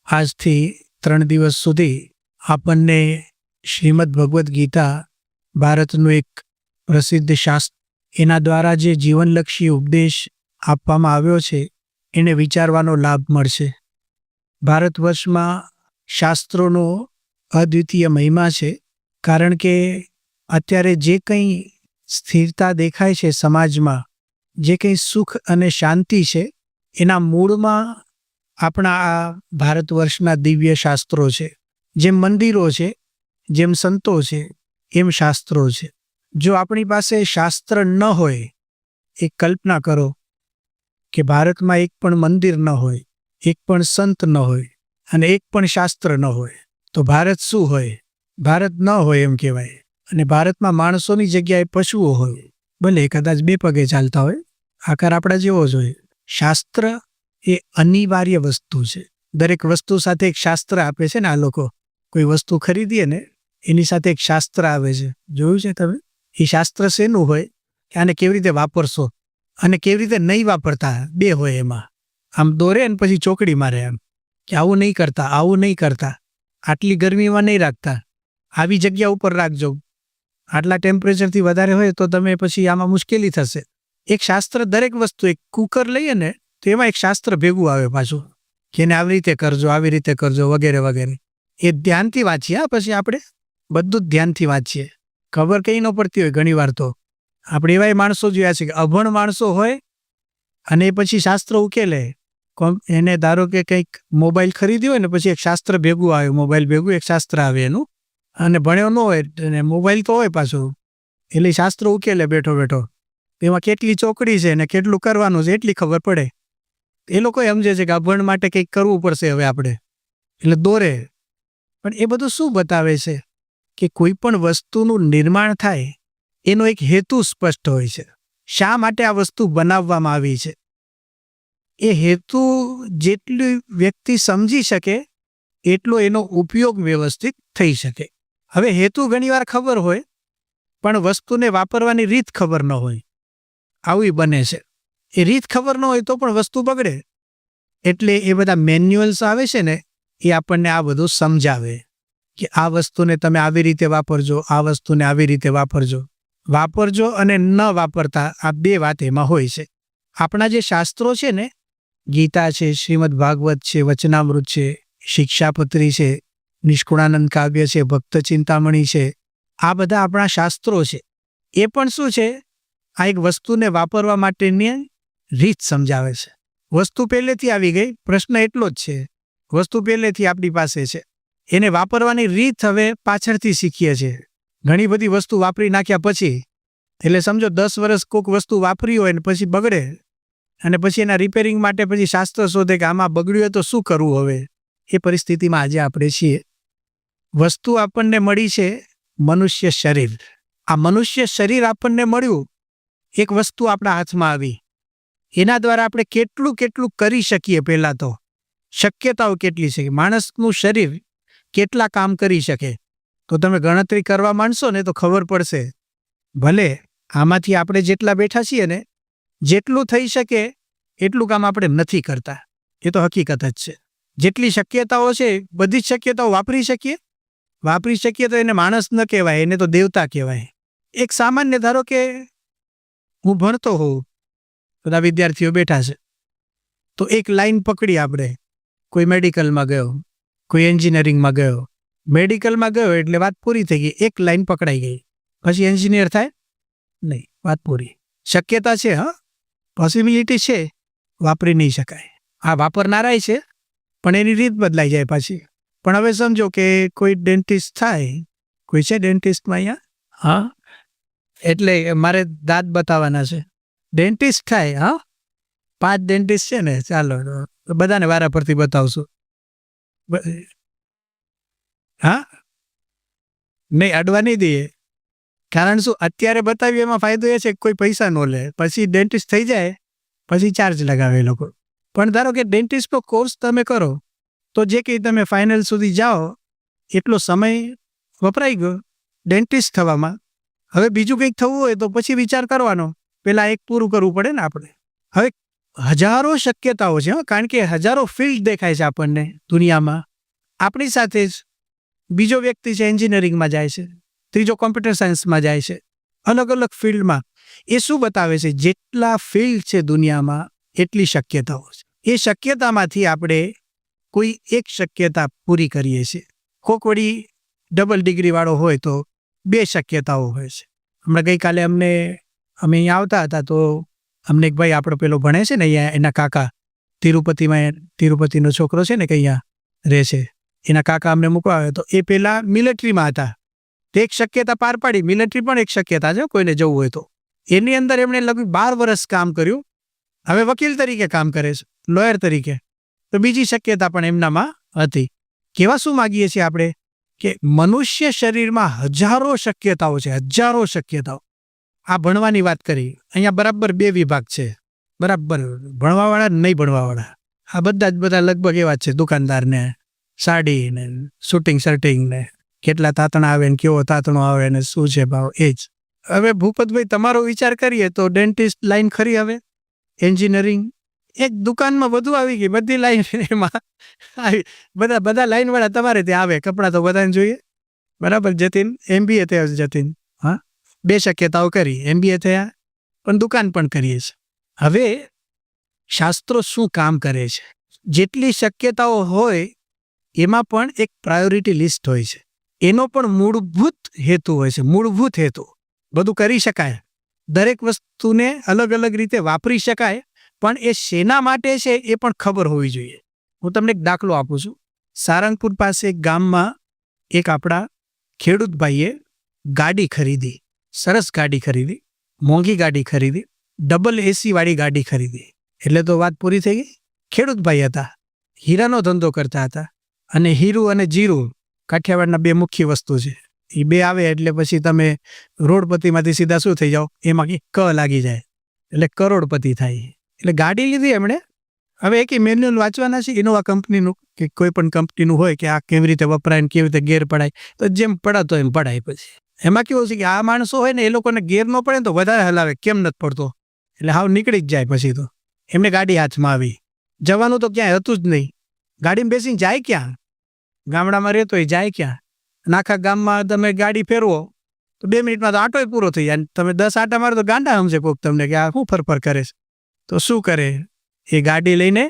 આજથી 3 દિવસ સુધી આપણને શ્રીમદ ભગવદ્ ગીતા ભારતનું એક પ્રસિદ્ધ શાસ્ત્ર એના દ્વારા જે જીવનલક્ષી ઉપદેશ આપવામાં આવ્યો છે એને વિચારવાનો લાભ મળશે. ભારત વર્ષમાં શાસ્ત્રોનો અદ્વિતીય મહિમા છે, કારણ કે અત્યારે જે કંઈ સ્થિરતા દેખાય છે સમાજમાં, જે કંઈ સુખ અને શાંતિ છે, એના મૂળમાં આપણા આ ભારત વર્ષના દિવ્ય શાસ્ત્રો છે. જેમ મંદિરો છે, જેમ સંતો છે, એમ શાસ્ત્રો છે. જો આપણી પાસે શાસ્ત્ર ન હોય, એક કલ્પના કરો કે ભારતમાં એક પણ મંદિર ન હોય, એક પણ સંત ન હોય અને એક પણ શાસ્ત્ર ન હોય, તો ભારત શું હોય? ભારત ન હોય એમ કહેવાય. અને ભારતમાં માણસોની જગ્યાએ પશુઓ હોય, ભલે કદાચ 2 પગે ચાલતા હોય, આકાર આપણા જેવો જ હોય. શાસ્ત્ર એ અનિવાર્ય વસ્તુ છે. દરેક વસ્તુ સાથે એક શાસ્ત્ર આપે છે ને આ લોકો. કોઈ વસ્તુ ખરીદીએ ને એની સાથે એક શાસ્ત્ર આવે છે, જોયું છે તમે? એ શાસ્ત્ર શેનું હોય કે આને કેવી રીતે વાપરશો અને કેવી રીતે નહીં વાપરતા, 2 હોય એમાં. આમ દોરે ને પછી ચોકડી મારે એમ કે આવું નહીં કરતા, આવું નહીં કરતા, આટલી ગરમીમાં નહીં રાખતા, આવી જગ્યા ઉપર રાખજો, આટલા ટેમ્પરેચરથી વધારે હોય તો તમે પછી આમાં મુશ્કેલી થશે. એક શાસ્ત્ર દરેક વસ્તુ, એક કુકર લઈએ ને તો એમાં એક શાસ્ત્ર ભેગું આવે પાછું કે એને આવી રીતે કરજો, આવી રીતે કરજો, વગેરે વગેરે. એ ધ્યાનથી વાંચીએ. પછી આપણે બધું જ ધ્યાનથી વાંચીએ. ખબર કંઈ ન પડતી હોય ઘણી વાર તો. આપણે એવાય માણસો જોયા છે કે અભણ માણસો હોય અને પછી શાસ્ત્ર ઉકેલે. એને ધારો કે કંઈક મોબાઈલ ખરીદ્યો હોય ને પછી એક શાસ્ત્ર ભેગું આવે, મોબાઈલ ભેગું એક શાસ્ત્ર આવે એનું, અને ભણ્યો ન હોય અને મોબાઈલ તો હોય પાછું, એટલે શાસ્ત્ર ઉકેલે બેઠો બેઠો. એમાં કેટલી ચોકડી છે ને કેટલું કરવાનું છે એટલી ખબર પડે. એ લોકો સમજે છે કે અભણ માટે કંઈક કરવું પડશે હવે આપણે, એટલે દોરે. પણ એ બધું શું બતાવે છે કે કોઈ પણ વસ્તુનું નિર્માણ થાય એનો એક હેતુ સ્પષ્ટ હોય છે. શા માટે આ વસ્તુ બનાવવામાં આવી છે એ હેતુ જેટલી વ્યક્તિ સમજી શકે એટલો એનો ઉપયોગ વ્યવસ્થિત થઈ શકે. હવે હેતુ ઘણીવાર ખબર હોય પણ વસ્તુને વાપરવાની રીત ખબર ન હોય, આવું બને છે. એ રીત ખબર ન હોય તો પણ વસ્તુ બગડે. એટલે એ બધા મેન્યુઅલ્સ આવે છે ને એ આપણને આ બધું સમજાવે કે આ વસ્તુને તમે આવી રીતે વાપરજો, આ વસ્તુને આવી રીતે વાપરજો. વાપરજો અને ન વાપરતા આ 2 વાત એમાં હોય છે. આપણા જે શાસ્ત્રો છે ને, ગીતા છે, શ્રીમદ ભાગવત છે, વચનામૃત છે, શિક્ષાપત્રી છે, નિષ્કુળાનંદ કાવ્ય છે, ભક્ત ચિંતામણી છે, આ બધા આપણા શાસ્ત્રો છે. એ પણ શું છે? આ એક વસ્તુને વાપરવા માટેની રીત સમજાવે છે. વસ્તુ પહેલેથી આવી ગઈ, પ્રશ્ન એટલો જ છે, વસ્તુ પહેલેથી આપણી પાસે છે, એને વાપરવાની રીત હવે પાછળથી શીખીએ છીએ. ઘણી બધી વસ્તુ વાપરી નાખ્યા પછી, એટલે સમજો 10 વર્ષ કોઈક વસ્તુ વાપરી હોય ને પછી બગડે અને પછી એના રિપેરિંગ માટે પછી શાસ્ત્ર શોધે કે આમાં બગડ્યું હોય તો શું કરવું હવે. એ પરિસ્થિતિમાં આજે આપણે છીએ. વસ્તુ આપણને મળી છે મનુષ્ય શરીર. આ મનુષ્ય શરીર આપણને મળ્યું, એક વસ્તુ આપણા હાથમાં આવી, એના દ્વારા આપણે કેટલું કેટલું કરી શકીએ. પહેલાં તો શક્યતાઓ કેટલી છે, માણસનું શરીર કેટલા કામ કરી શકે, તો તમે ગણતરી કરવા માંડશો ને તો ખબર પડશે. ભલે આમાંથી આપણે જેટલા બેઠા છીએ ને, જેટલું થઈ શકે એટલું કામ આપણે નથી કરતા, એ તો હકીકત જ છે. જેટલી શક્યતાઓ છે બધી જ શક્યતાઓ વાપરી શકીએ તો એને માણસ ન કહેવાય, એને તો દેવતા કહેવાય. એક સામાન્ય ધારો કે હું ભણતો હોઉં, બધા વિદ્યાર્થીઓ બેઠા છે, તો એક લાઈન પકડી આપણે, કોઈ મેડિકલમાં ગયો, કોઈ એન્જિનિયરિંગમાં ગયો. મેડિકલમાં ગયો એટલે વાત પૂરી થઈ ગઈ, એક લાઈન પકડાઈ ગઈ. પછી એન્જિનિયર થાય નહીં, વાત પૂરી. શક્યતા છે, હા, પોસિબિલિટી છે, વાપરી નહીં શકાય. આ વાપરનારાય છે પણ એની રીત બદલાઈ જાય પાછી. પણ હવે સમજો કે કોઈ ડેન્ટિસ્ટ થાય, કોઈ છે ડેન્ટિસ્ટમાં અહીંયા? હા, એટલે મારે દાંત બતાવવાના છે. ડેન્ટિસ્ટ થાય, હા, 5 ડેન્ટિસ્ટ છે ને, ચાલો બધાને વારા પરથી બતાવશું. હા, નહીં, અડવા નહીં દઈએ. કારણ શું? અત્યારે બતાવીએ એમાં ફાયદો એ છે કે કોઈ પૈસા ન લે. પછી ડેન્ટિસ્ટ થઈ જાય પછી ચાર્જ લગાવે એ લોકો. પણ ધારો કે ડેન્ટિસ્ટનો કોર્સ તમે કરો તો જે કંઈ તમે ફાઇનલ સુધી જાઓ એટલો સમય વપરાઈ ગયો ડેન્ટિસ્ટ થવામાં. હવે બીજું કંઈક થવું હોય તો પછી વિચાર કરવાનો, પહેલાં એક પૂરું કરવું પડે ને આપણે. હવે હજારો શક્યતાઓ છે, કારણ કે હજારો ફિલ્ડ દેખાય છે આપણને દુનિયામાં. આપણી સાથે જ બીજો વ્યક્તિ છે એન્જિનિયરિંગમાં જાય છે, ત્રીજો કોમ્પ્યુટર સાયન્સમાં જાય છે, અલગ અલગ ફિલ્ડમાં. એ શું બતાવે છે? જેટલા ફિલ્ડ છે દુનિયામાં એટલી શક્યતાઓ છે. એ શક્યતામાંથી આપણે કોઈ એક શક્યતા પૂરી કરીએ છીએ. કોક વળી ડબલ ડિગ્રીવાળો હોય તો 2 શક્યતાઓ હોય છે. હમણાં ગઈકાલે અમે અહીંયા આવતા હતા તો અમને એક ભાઈ આપણો પેલો ભણે છે ને અહીંયા, એના કાકા તિરુપતિનો છોકરો છે ને કે અહીંયા રહે છે, એના કાકા અમને મૂકવા આવ્યો તો એ પેલા મિલિટરીમાં હતા. તે એક શક્યતા પાર પાડી. મિલિટરી પણ એક શક્યતા છે કોઈને જવું હોય તો. એની અંદર એમણે લગભગ 12 વર્ષ કામ કર્યું. હવે વકીલ તરીકે કામ કરે છે, લોયર તરીકે. તો બીજી શક્યતા પણ એમનામાં હતી. કેવા શું માગીએ છીએ આપણે કે મનુષ્ય શરીરમાં હજારો શક્યતાઓ છે, હજારો શક્યતાઓ. આ ભણવાની વાત કરી, અહીંયા બરાબર 2 વિભાગ છે, બરાબર ભણવાવાળા નહીં ભણવાવાળા. આ બધા લગભગ એવા જ છે, દુકાનદાર ને સાડી ને શૂટિંગ શર્ટિંગ ને કેટલા તાતણા આવે ને કેવો તાતણો આવે ને શું છે ભાવ, એ જ. હવે ભૂપતભાઈ તમારો વિચાર કરીએ તો ડેન્ટિસ્ટ લાઈન ખરી, હવે એન્જિનિયરિંગ એક દુકાનમાં બધું આવી ગઈ, બધી લાઈન એમાં આવી. બધા લાઈનવાળા તમારે ત્યાં આવે. કપડાં તો બધાને જોઈએ, બરાબર. જતીન MBA થયા છે, જતીન. હા, 2 શક્યતાઓ કરી, MBA થયા પણ દુકાન પણ કરીએ છીએ. હવે શાસ્ત્રો શું કામ કરે છે? જેટલી શક્યતાઓ હોય એમાં પણ એક પ્રાયોરિટી લિસ્ટ હોય છે. એનો પણ મૂળભૂત હેતુ હોય છે, મૂળભૂત હેતુ. બધું કરી શકાય, દરેક વસ્તુને અલગ અલગ રીતે વાપરી શકાય, પણ એ શેના માટે છે એ પણ ખબર હોવી જોઈએ. હું તમને એક દાખલો આપું છું. સારંગપુર પાસે એક ગામમાં એક આપણા ખેડૂત ભાઈએ ગાડી ખરીદી, સરસ ગાડી ખરીદી, મોંઘી ગાડી ખરીદી, ડબલ AC વાળી ગાડી ખરીદી. એટલે તો વાત પૂરી થઈ ગઈ. ખેડૂત ભાઈ હતા, હીરાનો ધંધો કરતા હતા, અને હીરું અને જીરું કાઠિયાવાડના 2 મુખ્ય વસ્તુ છે. એ 2 આવે એટલે પછી તમે રોડપતિમાંથી સીધા શું થઈ જાઓ, એમાં ક લાગી જાય એટલે કરોડપતિ થાય. એટલે ગાડી લીધી એમણે. હવે એક મેન્યુઅલ વાંચવાના છે ઇનોવા કંપનીનું, કે કોઈ પણ કંપનીનું હોય કે આ કેવી રીતે વપરાય ને કેવી રીતે ગેર પડાય. તો જેમ પડાતો એમ પડાય. પછી એમાં કેવું છે કે આ માણસો હોય ને એ લોકોને ગેર ન પડે ને તો વધારે હલાવે, કેમ નથી પડતો, એટલે હાવ નીકળી જ જાય. પછી તો એમને ગાડી હાથમાં આવી. જવાનું તો ક્યાંય હતું જ નહીં. ગાડીમાં બેસીને જાય ક્યાં? ગામડામાં રહેતો એ જાય ક્યાં? આખા ગામમાં તમે ગાડી ફેરવો તો 2 મિનિટમાં તો આટોય પૂરો થઈ જાય. તમે 10 આટા મારો તો ગાંડા સમજે કોક તમને કે આ શું ફરફર કરે છે. તો શું કરે? એ ગાડી લઈને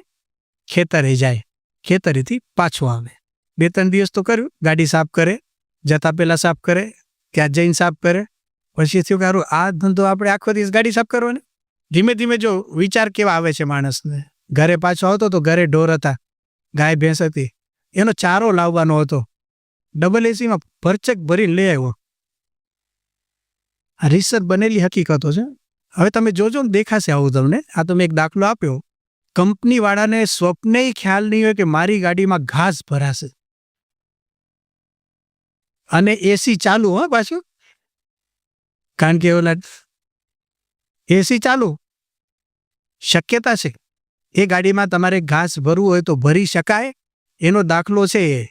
ખેતરે જાય, ખેતરેથી પાછું આવે. 2-3 દિવસ તો કર્યું, ગાડી સાફ કરે, જતા પહેલાં સાફ કરે, ત્યાં જઈને સાફ કરે. પછી થયું કે સારું, આ ધંધો આપણે આખો દિવસ ગાડી સાફ કરવાનો. ધીમે ધીમે જો વિચાર કેવા આવે છે માણસને. ઘરે પાછો આવતો તો ઘરે ઢોર હતા, ગાય ભેંસ હતી, એનો ચારો લાવવાનો હતો. ડબલ ACમાં ભરચક ભરીને લઈ આવ્યો. આ રિસર્ચ બનેલી હકીકતો છે. હવે તમે જોજો ને, દેખાશે આવું તમને. આ તો મેં એક દાખલો આપ્યો. કંપનીવાળાને સ્વપ્નેય ખ્યાલ નહીં હોય કે મારી ગાડીમાં ઘાસ ભરાશે અને AC ચાલુ. હા, પાછું કારણ કે ઓલા AC ચાલુ શક્યતા છે. એ ગાડીમાં તમારે ઘાસ ભરવું હોય તો ભરી શકાય, એનો દાખલો છે એ.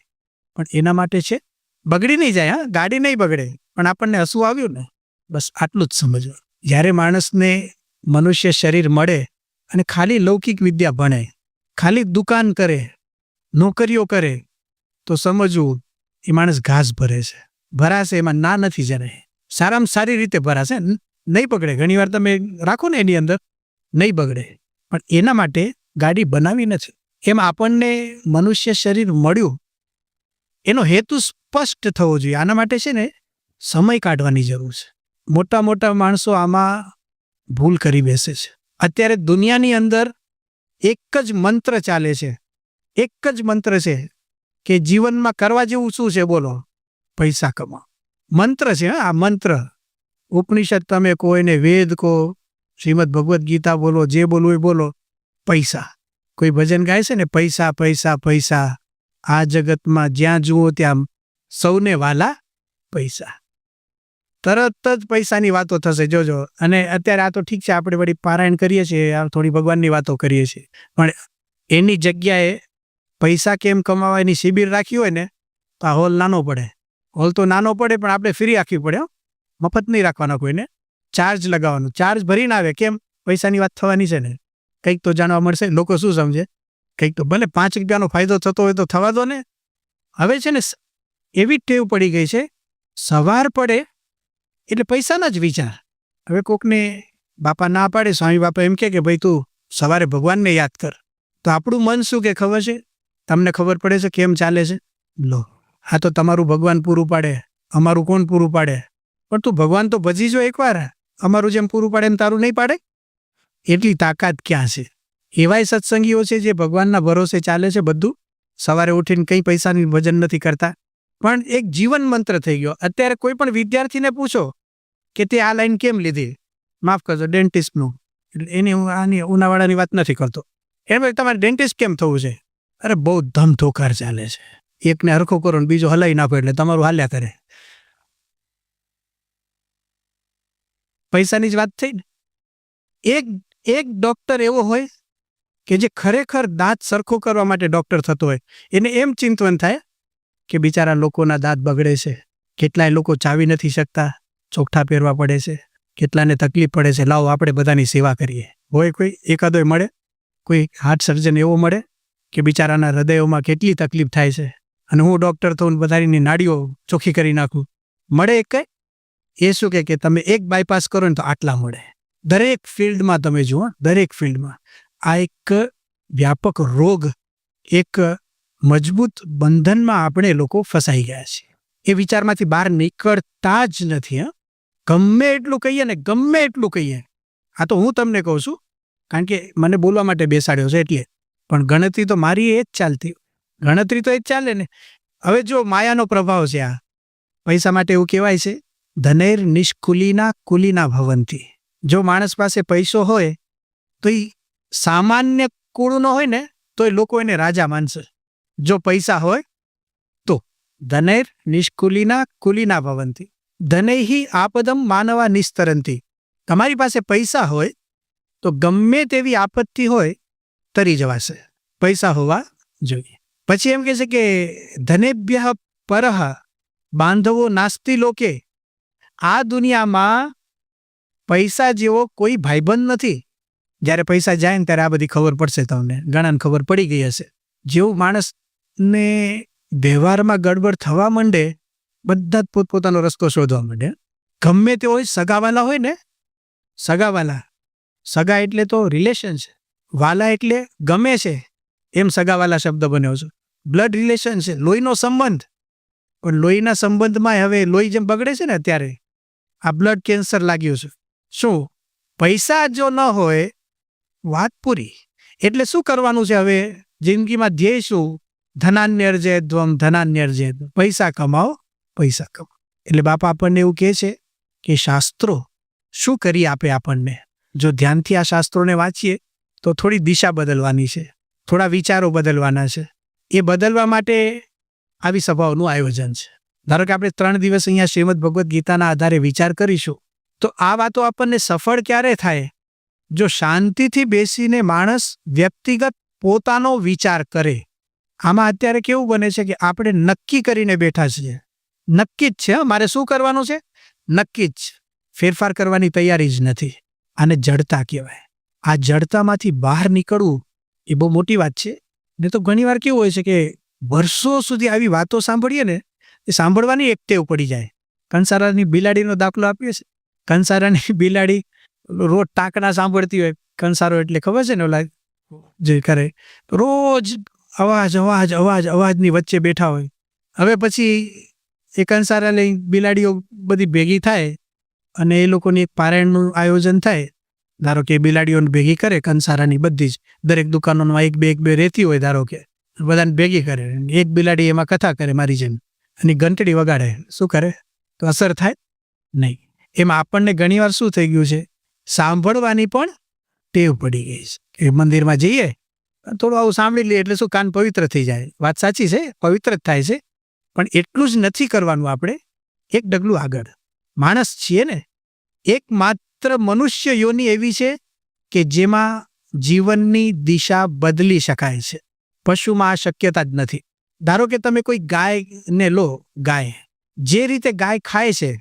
પણ એના માટે છે બગડી નહીં જાય. હા, ગાડી નહીં બગડે, પણ આપણને હસવું આવ્યું ને, બસ આટલું જ સમજવું. જ્યારે માણસને મનુષ્ય શરીર મળે અને ખાલી લૌકિક વિદ્યા ભણે, ખાલી દુકાન કરે, નોકરીઓ કરે, તો સમજવું એ માણસ ઘાસ ભરે છે. ભરાશે, એમાં ના નથી. જરાય સારામાં સારી રીતે ભરાશે, નહીં બગડે. ઘણીવાર તમે રાખો ને એની અંદર, નહીં બગડે. પણ એના માટે ગાડી બનાવી નથી. એમ આપણને મનુષ્ય શરીર મળ્યું, એનો હેતુ સ્પષ્ટ થવો જોઈએ. આના માટે છે ને સમય કાઢવાની જરૂર છે. મોટા મોટા માણસો આમાં ભૂલ કરી બેસે છે. અત્યારે દુનિયાની અંદર એક જ મંત્ર ચાલે છે, એક જ મંત્ર છે કે જીવનમાં કરવા જેવું શું છે? બોલો, પૈસા કમાઓ. મંત્ર છે. હા, આ મંત્ર. ઉપનિષદ તમે કહો, એને વેદ કહો, શ્રીમદ ભગવદ્ ગીતા બોલો, જે બોલવું એ બોલો, પૈસા. કોઈ ભજન ગાય છે ને, પૈસા પૈસા પૈસા, આ જગતમાં જ્યાં જુઓ ત્યાં સૌને વાલા પૈસા. તરત જ પૈસાની વાતો થશે, જોજો. અને અત્યારે આ તો ઠીક છે, આપણે વળી પારાયણ કરીએ છીએ, થોડી ભગવાનની વાતો કરીએ છીએ, પણ એની જગ્યાએ પૈસા કેમ કમાવા એની શિબિર રાખી હોય ને તો આ હોલ નાનો પડે. હોલ તો નાનો પડે, પણ આપણે ફ્રી રાખવી પડે. મફત નહીં રાખવાના કોઈને, ચાર્જ લગાવવાનો. ચાર્જ ભરીને આવે. કેમ? પૈસાની વાત થવાની છે ને. કંઈક તો જાણવા મળશે. લોકો શું સમજે, કંઈક તો ભલે 5 રૂપિયાનો ફાયદો થતો હોય તો થવા દો ને. હવે છે ને એવી ટેવ પડી ગઈ છે, સવાર પડે એટલે પૈસાના જ વિચાર. હવે કોકને બાપા ના પાડે, સ્વામી બાપા એમ કે ભાઈ તું સવારે ભગવાનને યાદ કર, તો આપણું મન શું કે ખબર છે? તમને ખબર પડે છે કેમ ચાલે છે? લો, આ તો તમારું ભગવાન પૂરું પાડે, અમારું કોણ પૂરું પાડે? પણ તું ભગવાન તો ભજી જો એકવાર, અમારું જેમ પૂરું પાડે એમ તારું નહીં પાડે? એટલી તાકાત ક્યાં છે? એવાય સત્સંગીઓ છે જે ભગવાનના ભરોસે ચાલે છે બધું, સવારે ઉઠીને કંઈ પૈસાની વજન નથી કરતા, પણ એક જીવન મંત્ર થઈ ગયો. અત્યારે કોઈ પણ વિદ્યાર્થીને પૂછો કે તે આ લાઈન કેમ લીધી, માફ કરજો ડેન્ટિસ્ટનું, એટલે એની હું આની ઉનાવાળાની વાત નથી કરતો, એમ તમારે ડેન્ટિસ્ટ કેમ થવું છે? અરે બહુ ધમધોકાર ચાલે છે, એકને હરખો કરો ને બીજો હલાવી નાખો એટલે તમારું હાલ્યા કરે. પૈસાની જ વાત થઈ ને. એક ડૉક્ટર એવો હોય કે જે ખરેખર દાંત સરખો કરવા માટે ડૉક્ટર થતો હોય, એને એમ ચિંતવન થાય કે બિચારા લોકોના દાંત બગડે છે, કેટલાય લોકો ચાવી નથી શકતા, ચોકઠા પહેરવા પડે છે, કેટલાને તકલીફ પડે છે, લાવો આપણે બધાની સેવા કરીએ. હોય કોઈ એકાદોય મળે, કોઈ હાર્ટ સર્જન એવો મળે કે બિચારાના હૃદયોમાં કેટલી તકલીફ થાય છે, અને હું ડૉક્ટર થઈને બધાની નાડીઓ ચોખ્ખી કરી નાખું, મળે એક કંઈ? એ શું કે તમે એક બાયપાસ કરો ને તો આટલા મળે. દરેક ફિલ્ડમાં તમે જુઓ, દરેક ફિલ્ડમાં આ એક વ્યાપક રોગ, એક મજબૂત બંધનમાં આપણે લોકો ફસાઈ ગયા છીએ. એ વિચારમાંથી બહાર નીકળતા જ નથી. ગમે એટલું કહીએ ને, ગમે એટલું કહીએ, આ તો હું તમને કહું છું કારણ કે મને બોલવા માટે બેસાડ્યો છે એટલે, પણ ગણતરી તો મારી એ જ ચાલતી, ગણતરી તો એ જ ચાલે ને. હવે જો માયાનો પ્રભાવ છે આ, પૈસા માટે એવું કહેવાય છે ધનૈર નિષ્કુલીના કુલીના ભવંતી. જો માણસ પાસે પૈસો હોય તો એ સામાન્ય કુળનો હોય ને તો એ લોકો એને રાજા માનશે. જો પૈસા હોય તો ધનૈર નિષ્કુલીના કુલીના ભવંતી ધનૈહિ આપદમ માનવા નિસ્તરંતી. તમારી પાસે પૈસા હોય તો ગમે તેવી આપત્તિ હોય તરી જવાશે, પૈસા હોવા જોઈએ. પછી એમ કહે છે કે ધનેભ્ય પરહ બાંધવો નાસ્તિ લોકે. આ દુનિયામાં પૈસા જેવો કોઈ ભાઈબંધ નથી. જ્યારે પૈસા જાય ને ત્યારે આ બધી ખબર પડશે તમને, ઘણાને ખબર પડી ગઈ હશે. જેવું માણસને વ્યવહારમાં ગડબડ થવા માંડે, બધા જ પોતપોતાનો રસ્તો શોધવા માંડે. ગમે તે હોય, સગાવાલા હોય ને, સગાવાલા, સગા એટલે તો રિલેશન છે, વાલા એટલે ગમે છે, એમ સગાવાલા શબ્દ બન્યો છે. બ્લડ રિલેશન છે, લોહીનો સંબંધ. પણ લોહીના સંબંધમાં હવે લોહી જેમ બગડે છે ને અત્યારે, આ બ્લડ કેન્સર લાગ્યું છે. શું પૈસા જો ન હોય, વાત પૂરી. એટલે શું કરવાનું છે હવે જિંદગીમાં? ધ્યેય શું? ધનાન્યર્જયધ્વમ ધનાન્યર્જયધ્વમ, પૈસા કમાઓ, પૈસા કમાઓ. એટલે બાપા આપણને એવું કહે છે કે શાસ્ત્રો શું કરી આપે આપણને. જો ધ્યાનથી આ શાસ્ત્રોને વાંચીએ તો થોડી દિશા બદલવાની છે, થોડા વિચારો બદલવાના છે. એ બદલવા માટે આવી સભાઓનું આયોજન છે. ધારો કે આપણે 3 દિવસ અહીંયા શ્રીમદ ભગવદ્ ગીતાના આધારે વિચાર કરીશું, તો આ વાતો આપણને સફળ ક્યારે થાય? જો શાંતિથી બેસીને માણસ વ્યક્તિગત પોતાનો વિચાર કરે. આમાં અત્યારે કેવું બને છે કે આપણે નક્કી કરીને બેઠા છીએ, નક્કી જ છે મારે શું કરવાનું છે, નક્કી જ, ફેરફાર કરવાની તૈયારી જ નથી. આને જડતા કહેવાય. આ જડતામાંથી બહાર નીકળવું એ બહુ મોટી વાત છે. ને તો ઘણીવાર કેવું હોય છે કે વર્ષો સુધી આવી વાતો સાંભળીએ ને, એ સાંભળવાની એક ટેવ પડી જાય. કંસારાની બિલાડીનો દાખલો આપીએ છીએ. કંસારાની બિલાડી રોજ ટાંકણા સાંભળતી હોય. કંસારો એટલે ખબર છે ને, ઓલા જે કરે, રોજ અવાજ અવાજ અવાજ અવાજની વચ્ચે બેઠા હોય. હવે પછી એ કંસારા લઈ બિલાડીઓ બધી ભેગી થાય અને એ લોકોની એક પારાયણનું આયોજન થાય. ધારો કે બિલાડીઓને ભેગી કરે કંસારાની બધી જ, દરેક દુકાનોમાં એક બે રહેતી હોય, ધારો કે બધાને ભેગી કરે, એક બિલાડી એમાં કથા કરે મારી જેમ, અને ઘંટડી વગાડે. શું કરે? તો અસર થાય નહીં. એમાં આપણને ઘણીવાર શું થઈ ગયું છે, સાંભળવાની પણ ટેવ પડી ગઈ છે. એ મંદિરમાં જઈએ, થોડું આવું સાંભળી લઈએ એટલે શું, કાન પવિત્ર થઈ જાય. વાત સાચી છે, પવિત્ર જ થાય છે, પણ એટલું જ નથી કરવાનું. આપણે એક ડગલું આગળ. માણસ છીએ ને, એક માત્ર મનુષ્ય યોનિ એવી છે કે જેમાં જીવનની દિશા બદલી શકાય છે. પશુમાં આ શક્યતા જ નથી. ધારો કે તમે કોઈ ગાયને લો, ગાય જે રીતે ગાય ખાય છે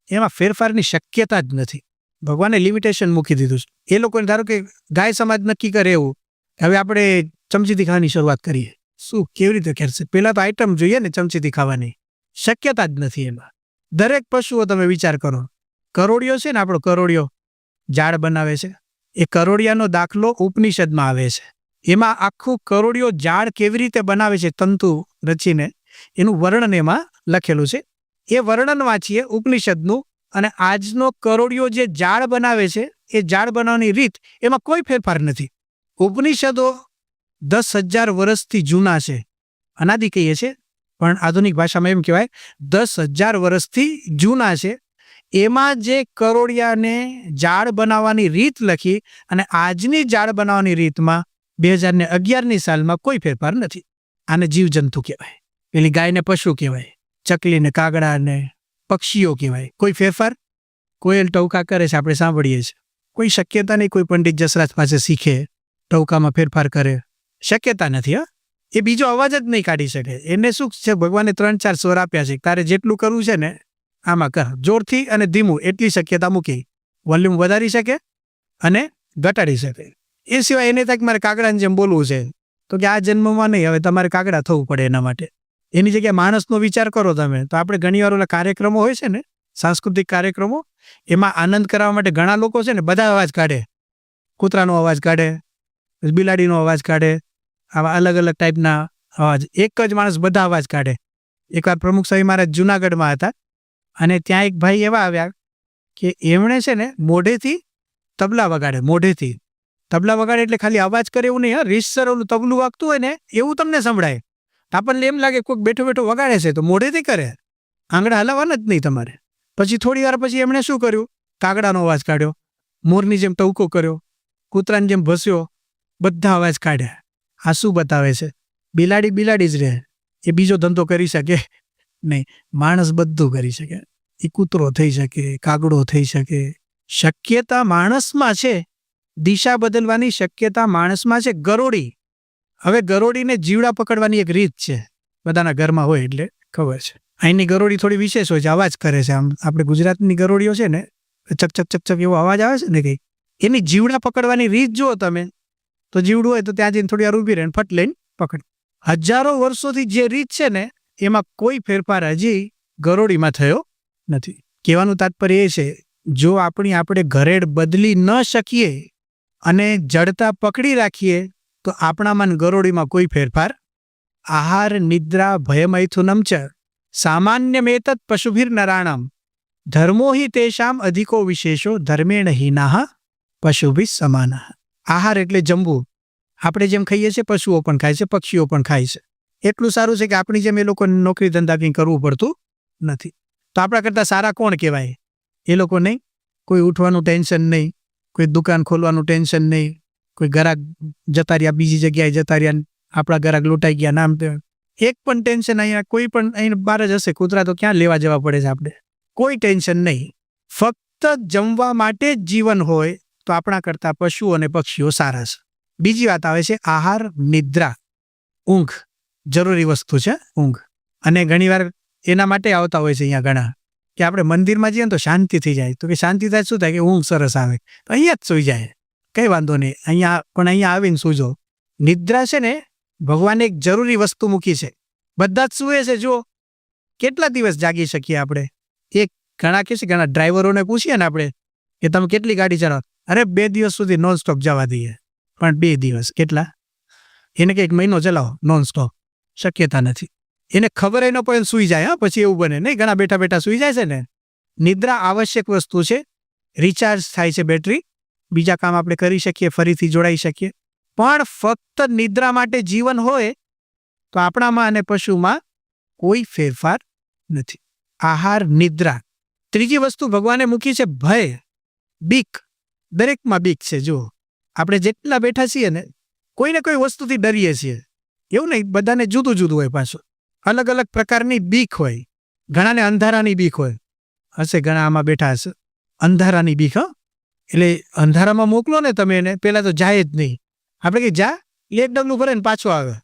એમાં ફેરફારની શક્યતા જ નથી. ભગવાને લિમિટેશન મૂકી દીધું છે. એ લોકોને ધારો કે ગાય સમાજ નક્કી કરે એવું હવે આપણે ચમચીથી ખાવાની શરૂઆત કરીએ, શું કેવી રીતે કરશે? પહેલાં તો આઈટમ જોઈએ ને ચમચીથી ખાવાની, શક્યતા જ નથી એમાં. દરેક પશુઓ તમે વિચાર કરો, કરોડિયો છે ને આપણો કરોડિયો ઝાડ બનાવે છે, એ કરોડિયાનો દાખલો ઉપનિષદમાં આવે છે. એમાં આખું કરોડિયો ઝાડ કેવી રીતે બનાવે છે તંતુ રચીને એનું વર્ણન એમાં લખેલું છે. એ વર્ણન વાંચીએ ઉપનિષદનું અને આજનો કરોડિયો જે ઝાડ બનાવે છે એ ઝાડ બનાવવાની રીત એમાં કોઈ ફેરફાર નથી. ઉપનિષદો 10,000 વર્ષથી જૂના છે, અનાદિ કહીએ છીએ પણ આધુનિક ભાષામાં એમ કહેવાય 10,000 વર્ષથી જૂના છે. એમાં જે કરોડિયાને ઝાડ બનાવવાની રીત લખી અને આજની ઝાડ બનાવવાની રીતમાં 2011ની સાલમાં કોઈ ફેરફાર નથી. આને જીવજંતુ કહેવાય, પેલી ગાયને પશુ કહેવાય, ચકલીને કાગડાને પક્ષીઓ કહેવાય. કોઈ ફેરફાર? કોયલ ટવકા કરે છે આપણે સાંભળીએ છીએ, કોઈ શક્યતા નહીં કોઈ પંડિત જસરાજ પાસે શીખે ટવકામાં ફેરફાર કરે, શક્યતા નથી. એ બીજો અવાજ જ નહીં કાઢી શકે. એને શું છે, ભગવાને 3-4 સ્વર આપ્યા છે, તારે જેટલું કરવું છે ને આમાં કર, જોરથી અને ધીમું એટલી શક્યતા મૂકી. વોલ્યુમ વધારી શકે અને ઘટાડી શકે. એ સિવાય એને થાય કે મારે કાગડાની જેમ બોલવું છે તો કે આ જન્મમાં નહીં, હવે તમારે કાગડા થવું પડે એના માટે. એની જગ્યાએ માણસનો વિચાર કરો તમે તો આપણે ઘણીવાર ઓલા કાર્યક્રમો હોય છે ને સાંસ્કૃતિક કાર્યક્રમો, એમાં આનંદ કરાવવા માટે ઘણા લોકો છે ને બધા અવાજ કાઢે, કૂતરાનો અવાજ કાઢે, બિલાડીનો અવાજ કાઢે, આવા અલગ અલગ ટાઈપના અવાજ. એક જ માણસ બધા અવાજ કાઢે. એકવાર પ્રમુખ સ્વામી મહારાજ જુનાગઢમાં હતા અને ત્યાં એક ભાઈ એવા આવ્યા કે એમણે છે ને મોઢેથી તબલા વગાડે, મોઢેથી તબલા વગાડે એટલે ખાલી અવાજ કરે એવું નહીં, રીતસર ઓલું તબલું વાગતું હોય ને એવું તમને સંભળાય. આપણને એમ લાગે કોઈક બેઠો બેઠો વગાડે છે તો મોઢેથી કરે, આંગળા હલાવવાના જ નહીં તમારે. પછી થોડી વાર પછી એમણે શું કર્યું, કાગડાનો અવાજ કાઢ્યો, મોરની જેમ ટવકો કર્યો, કૂતરાની જેમ ભસ્યો, બધા અવાજ કાઢ્યા. આ શું બતાવે છે? બિલાડી બિલાડી જ રહે, એ બીજો ધંધો કરી શકે નહીં. માણસ બધું કરી શકે. એ કૂતરો થઈ શકે, કાગડો થઈ શકે. શક્યતા માણસમાં છે, દિશા બદલવાની શક્યતા માણસમાં છે. ગરોળી, હવે ગરોળીને જીવડા પકડવાની એક રીત છે, બધાના ઘરમાં હોય એટલે ખબર છે. અહીંની ગરોળી થોડી વિશેષ હોય છે, અવાજ કરે છે. આમ આપણે ગુજરાતની ગરોળીઓ છે ને ચક ચક ચક ચક એવો અવાજ આવે છે ને કંઈ, એની જીવડા પકડવાની રીત જુઓ તમે તો જીવડું હોય તો ત્યાં જઈને થોડી વાર ઊભી રહે ફટ લઈને પકડ. હજારો વર્ષોથી જે રીત છે ને એમાં કોઈ ફેરફાર હજી ગરોળીમાં થયો નથી. કહેવાનું તાત્પર્ય એ છે, જો આપણે ઘરેડ બદલી ન શકીએ અને જડતા પકડી રાખીએ તો આપણામાં ગરોળીમાં કોઈ ફેરફાર. આહાર નિદ્રા ભયમૈથુનમ ચ સામાન્યમેતત પશુભિર નરાણામ ધર્મો હિ તેષામ અધિકો વિશેષો ધર્મેણ હીનાઃ પશુભિ સમાનાઃ. આહાર એટલે જમવું. આપણે જેમ ખાઈએ છીએ પશુઓ પણ ખાય છે, પક્ષીઓ પણ ખાય છે. એટલું સારું છે કે આપણી જેમ એ લોકોને નોકરી ધંધા કંઈ કરવું પડતું નથી. તો આપણા કરતાં સારા કોણ કહેવાય? એ લોકો નહીં. કોઈ ઉઠવાનું ટેન્શન નહીં, કોઈ દુકાન ખોલવાનું ટેન્શન નહીં, કોઈ ગ્રાહક જતા રહ્યા બીજી જગ્યાએ જતા રહ્યા, આપણા ગ્રાહક લૂંટાઈ ગયા, નામ તે એક પણ ટેન્શન અહીંયા કોઈ પણ અહીં બહાર જ હશે. કૂતરા તો ક્યાં લેવા જવા પડે છે આપણે? કોઈ ટેન્શન નહીં. ફક્ત જમવા માટે જ જીવન હોય તો આપણા કરતાં પશુઓ અને પક્ષીઓ સારા છે. બીજી વાત આવે છે આહાર નિદ્રા, ઊંઘ જરૂરી વસ્તુ છે ઊંઘ. અને ઘણીવાર એના માટે આવતા હોય છે અહીંયા ઘણા કે આપણે મંદિરમાં જઈએ ને તો શાંતિ થઈ જાય. તો કે શાંતિ થાય શું થાય કે ઊંઘ સરસ આવે તો અહીંયા જ સૂઈ જાય, કંઈ વાંધો નહીં, અહીંયા પણ અહીંયા આવીને સૂજો. નિદ્રા છે ને ભગવાને એક જરૂરી વસ્તુ મૂકી છે. બધા જ સૂએ છે. જો કેટલા દિવસ જાગી શકીએ આપણે? એક ઘણા કહે છે, ઘણા ડ્રાઈવરોને પૂછીએ ને આપણે કે તમે કેટલી ગાડી ચલાવો, અરે 2 દિવસ સુધી નોનસ્ટોપ જવા દઈએ. પણ 2 દિવસ કેટલા? એને કે 1 મહિનો ચલાવો નોનસ્ટોપ, શક્યતા નથી. એને ખબર ન પડે સૂઈ જાય. હા, પછી એવું બને નહીં, ઘણા બેઠા બેઠા સૂઈ જાય છે ને. નિદ્રા આવશ્યક વસ્તુ છે. રિચાર્જ થાય છે બેટરી, બીજા કામ આપણે કરી શકીએ, ફરીથી જોડાઈ શકીએ. પણ ફક્ત નિદ્રા માટે જીવન હોય તો આપણામાં અને પશુમાં કોઈ ફેરફાર નથી. આહાર નિદ્રા. ત્રીજી વસ્તુ ભગવાને મૂકી છે ભય, બીક. દરેકમાં બીક છે. જો આપણે જેટલા બેઠા છીએ ને કોઈને કોઈ વસ્તુથી ડરીએ છીએ, એવું નહીં, બધાને જુદું જુદું હોય, પાછું અલગ અલગ પ્રકારની બીક હોય. ઘણાને અંધારાની બીક હોય, હશે ઘણા આમાં બેઠા હશે, અંધારાની બીક. એટલે અંધારામાં મોકલો ને તમે એને, પહેલાં તો જાય જ નહીં. આપણે કંઈ જા એક ડગલું ફરે ને પાછો આવે,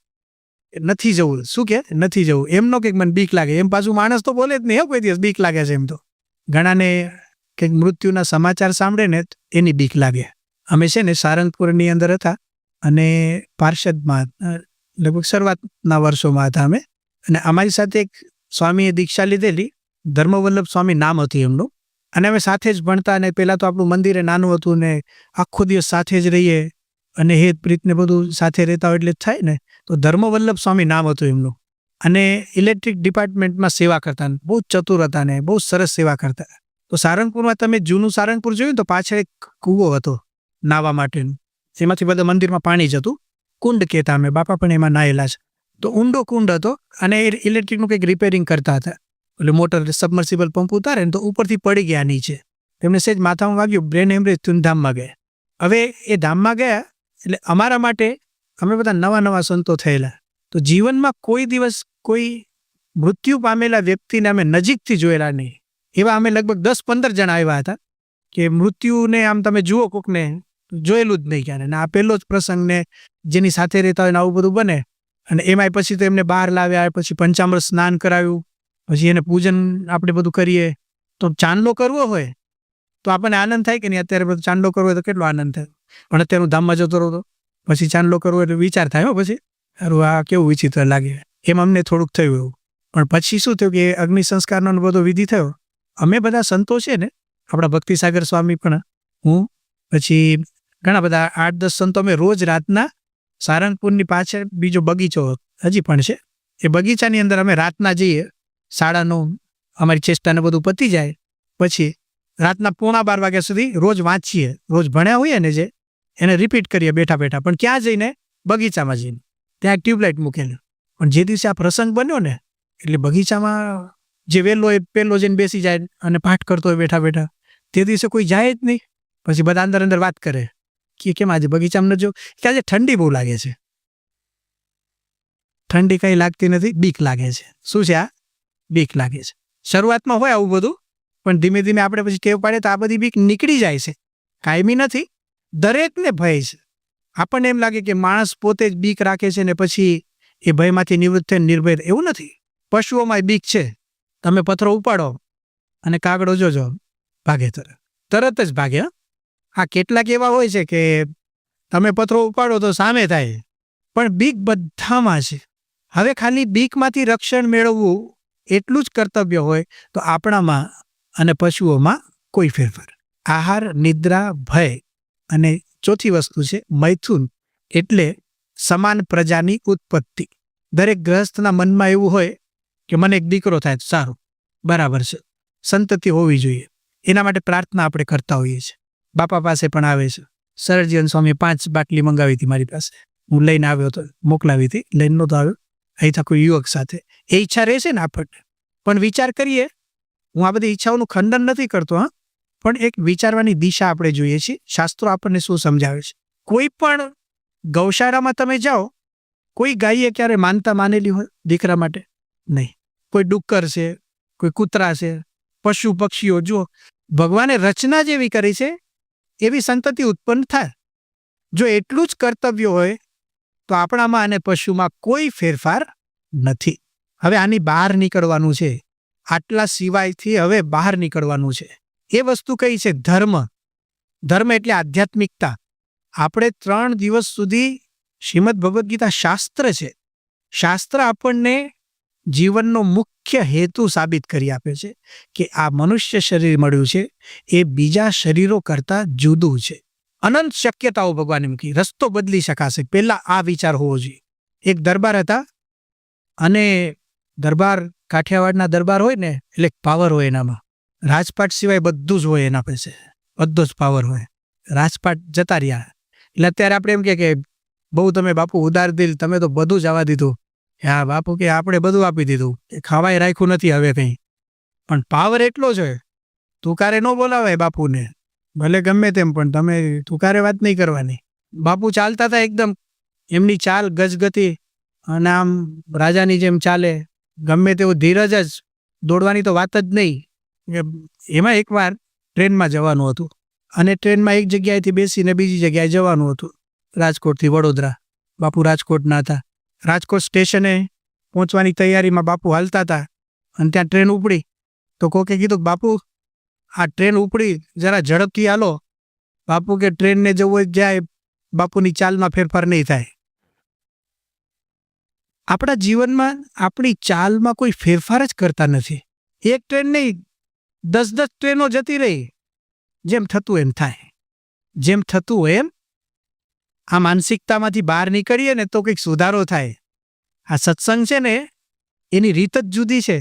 નથી જવું. શું કે નથી જવું? એમનો કંઈક મને બીક લાગે, એમ પાછું માણસ તો બોલે જ નહીં કોઈ દિવસ બીક લાગે છે એમ. તો ઘણાને કે મૃત્યુના સમાચાર સાંભળે ને એની બીક લાગે. અમે છે ને સારંગપુરની અંદર હતા અને પાર્ષદમાં લગભગ શરૂઆતના વર્ષોમાં હતા અમે, અને અમારી સાથે એક સ્વામીએ દીક્ષા લીધેલી, ધર્મવલ્લભ સ્વામી નામ હતું એમનું, અને અમે સાથે જ ભણતા. અને પહેલાં તો આપણું મંદિરે નાનું હતું ને આખો દિવસ સાથે જ રહીએ અને હેત પ્રીતને બધું સાથે રહેતા હોય એટલે જ થાય ને. તો ધર્મવલ્લભ સ્વામી નામ હતું એમનું, અને ઇલેક્ટ્રિક ડિપાર્ટમેન્ટમાં સેવા કરતા, બહુ જ ચતુર હતા ને બહુ સરસ સેવા કરતા. તો સારંગપુરમાં તમે જૂનું સારંગપુર જોયું તો પાછળ એક કૂવો હતો નાહવા માટેનું, એમાંથી બધા મંદિરમાં પાણી જતું, કુંડ કહેતા અમે, બાપા પણ એમાં નાહેલા છે. તો ઊંડો કુંડ હતો અને એ ઇલેક્ટ્રિકનું કંઈક રિપેરિંગ કરતા હતા, એટલે મોટર સબમર્સિબલ પંપ ઉતારે ને તો ઉપરથી પડી ગયા નીચે, તેમને સેજ માથામાં વાગ્યું, બ્રેન હેમરેજ થયું, ધામમાં ગયા. હવે એ ધામમાં ગયા એટલે અમારા માટે અમે બધા નવા નવા સંતો થયેલા. તો જીવનમાં કોઈ દિવસ કોઈ મૃત્યુ પામેલા વ્યક્તિને અમે નજીકથી જોયેલા નહીં. એવા અમે લગભગ 10-15 જણા આવ્યા હતા કે મૃત્યુને આમ તમે જુઓ કોકને જોયેલું જ નહીં ક્યારે. ને આ પહેલો જ પ્રસંગ ને જેની સાથે રહેતા હોય ને આવું બધું બને, અને એમાંય પછી તો એમને બહાર લાવ્યા, પછી પંચામૃત સ્નાન કરાવ્યું, પછી એને પૂજન આપણે બધું કરીએ. તો ચાંદલો કરવો હોય તો આપણને આનંદ થાય કે નહીં? અત્યારે બધું ચાંદલો કરવો હોય તો કેટલો આનંદ થાય, પણ અત્યારે હું ધામમાં જતો રહો તો પછી ચાંદલો કરવો એટલે વિચાર થાય, પછી સારું આ કેવું વિચિત્ર લાગે, એમ અમને થોડુંક થયું એવું. પણ પછી શું થયું કે અગ્નિ સંસ્કારનો બધો વિધિ થયો. અમે બધા સંતો છે ને, આપણા ભક્તિસાગર સ્વામી પણ, હું, પછી ઘણા બધા 8-10 સંતો, અમે રોજ રાતના સારંગપુરની પાછળ બીજો બગીચો હજી પણ છે, એ બગીચાની અંદર અમે રાતના જઈએ. 9:30 અમારી ચેષ્ટાને બધું પતી જાય પછી રાતના 11:15 વાગ્યા સુધી રોજ વાંચીએ. રોજ ભણ્યા હોઈએ ને જે એને રિપીટ કરીએ બેઠા બેઠા. પણ ક્યાં જઈને? બગીચામાં જઈને. ત્યાં ટ્યુબલાઇટ મૂકેલી. પણ જે દિવસે આ પ્રસંગ બન્યો ને એટલે બગીચામાં જે વહેલો એ પહેલો જઈને બેસી જાય અને પાઠ કરતો હોય બેઠા બેઠા. તે દિવસે કોઈ જાય જ નહીં. પછી બધા અંદર અંદર વાત કરે કે કેમ આજે બગીચામાં ન જો, કે આજે ઠંડી બહુ લાગે છે. ઠંડી કંઈ લાગતી નથી, બીક લાગે છે. શું છે આ? બીક લાગે છે. શરૂઆતમાં હોય આવું બધું, પણ ધીમે ધીમે આપણે પછી ટેવ પાડીએ તો આ બધી બીક નીકળી જાય છે. કાયમી નથી, દરેકને ભય છે. આપણને એમ લાગે કે માણસ પોતે જ બીક રાખે છે ને પછી એ ભયમાંથી નિવૃત્ત થઈને નિર્ભય, એવું નથી. પશુઓમાં બીક છે. તમે પથ્થરો ઉપાડો અને કાગડો જોજો ભાગે, તરત જ ભાગે. આ કેટલાક એવા હોય છે કે તમે પથ્થરો ઉપાડો તો સામે થાય, પણ બીક બધામાં છે. હવે ખાલી બીકમાંથી રક્ષણ મેળવવું એટલું જ કર્તવ્ય હોય તો આપણામાં અને પશુઓમાં કોઈ ફેરફાર. આહાર, નિદ્રા, ભય, અને ચોથી વસ્તુ છે મૈથુન, એટલે સમાન પ્રજાની ઉત્પત્તિ. દરેક ગૃહસ્થના મનમાં એવું હોય કે મને એક દીકરો થાય તો સારું, બરાબર છે, સંતતિ હોવી જોઈએ. એના માટે પ્રાર્થના આપણે કરતા હોઈએ છીએ. બાપા પાસે પણ આવે છે. સરળજીવન સ્વામી 5 બાટલી મંગાવી હતી મારી પાસે, હું લઈને આવ્યો હતો, મોકલાવી હતી, લઈને નહોતો આવ્યો. અહીંથી કોઈ યુવક સાથે એ ઈચ્છા રહેશે ને આપણને. પણ વિચાર કરીએ, હું આ બધી ઈચ્છાઓનું ખંડન નથી કરતો, હા, પણ એક વિચારવાની દિશા આપણે જોઈએ છીએ. શાસ્ત્રો આપણને શું સમજાવે છે? કોઈ પણ ગૌશાળામાં તમે જાઓ, કોઈ ગાયે ક્યારે માનતા માનેલી હોય દીકરા માટે? નહીં. કોઈ ડુક્કર છે, કોઈ કૂતરા છે, પશુ પક્ષીઓ, જુઓ ભગવાને રચના જેવી કરી છે એવી સંતતિ ઉત્પન્ન થાય. જો એટલું જ કર્તવ્ય હોય તો આપણામાં અને પશુમાં કોઈ ફેરફાર નથી. હવે આની બહાર નીકળવાનું છે, આટલા સિવાયથી હવે બહાર નીકળવાનું છે. એ વસ્તુ કઈ છે? ધર્મ. ધર્મ એટલે આધ્યાત્મિકતા. આપણે 3 દિવસ સુધી શ્રીમદ ભગવદ્ ગીતા શાસ્ત્ર છે. શાસ્ત્ર આપણને જીવનનો મુખ્ય હેતુ સાબિત કરી આપે છે કે આ મનુષ્ય શરીર મળ્યું છે એ બીજા શરીરો કરતાં જુદું છે. અનંત શક્યતાઓ ભગવાન એમ કહી, રસ્તો બદલી શકાશે. પહેલાં આ વિચાર હોવો જોઈએ. એક દરબાર હતા, અને દરબાર કાઠિયાવાડના દરબાર હોય ને એટલે પાવર હોય એનામાં. રાજપાટ સિવાય બધું જ હોય એના પાસે, બધો જ પાવર હોય. રાજપાટ જતા રહ્યા એટલે અત્યારે આપણે એમ કે બહુ તમે બાપુ ઉદાર દિલ, તમે તો બધું જ આવવા દીધું. હા બાપુ કે આપણે બધું આપી દીધું, ખાવાય રાખ્યું નથી હવે કંઈ. પણ પાવર એટલો જ હોય, તુકારે ન બોલાવાય બાપુને, ભલે ગમે તેમ, પણ તમે તુકારે વાત નહીં કરવાની. બાપુ ચાલતા હતા એકદમ, એમની ચાલ ગજગતી, અને આમ રાજાની જેમ ચાલે, ગમે તેવું ધીરજ જ, દોડવાની તો વાત જ નહીં. એમાં એકવાર ટ્રેનમાં જવાનું હતું, અને ટ્રેનમાં એક જગ્યાએથી બેસીને બીજી જગ્યાએ જવાનું હતું, રાજકોટથી વડોદરા. બાપુ રાજકોટના હતા. રાજકોટ સ્ટેશને પહોંચવાની તૈયારીમાં બાપુ હાલતા હતા, અને ત્યાં ટ્રેન ઉપડી તો કોકે કીધું બાપુ આ ટ્રેન ઉપડી, જરા ઝડપથી હાલો. બાપુ કે ટ્રેનને જવું હોય જાય, બાપુની ચાલમાં ફેરફાર નહીં થાય. આપણા જીવનમાં આપણી ચાલમાં કોઈ ફેરફાર જ કરતા નથી. એક ટ્રેન નહીં, 10 ટ્રેનો જતી રહી. જેમ થતું એમ થાય, જેમ થતું હોય એમ. આ માનસિકતામાંથી બહાર નીકળીએ ને તો કંઈક સુધારો થાય. આ સત્સંગ છે ને એની રીત જ જુદી છે.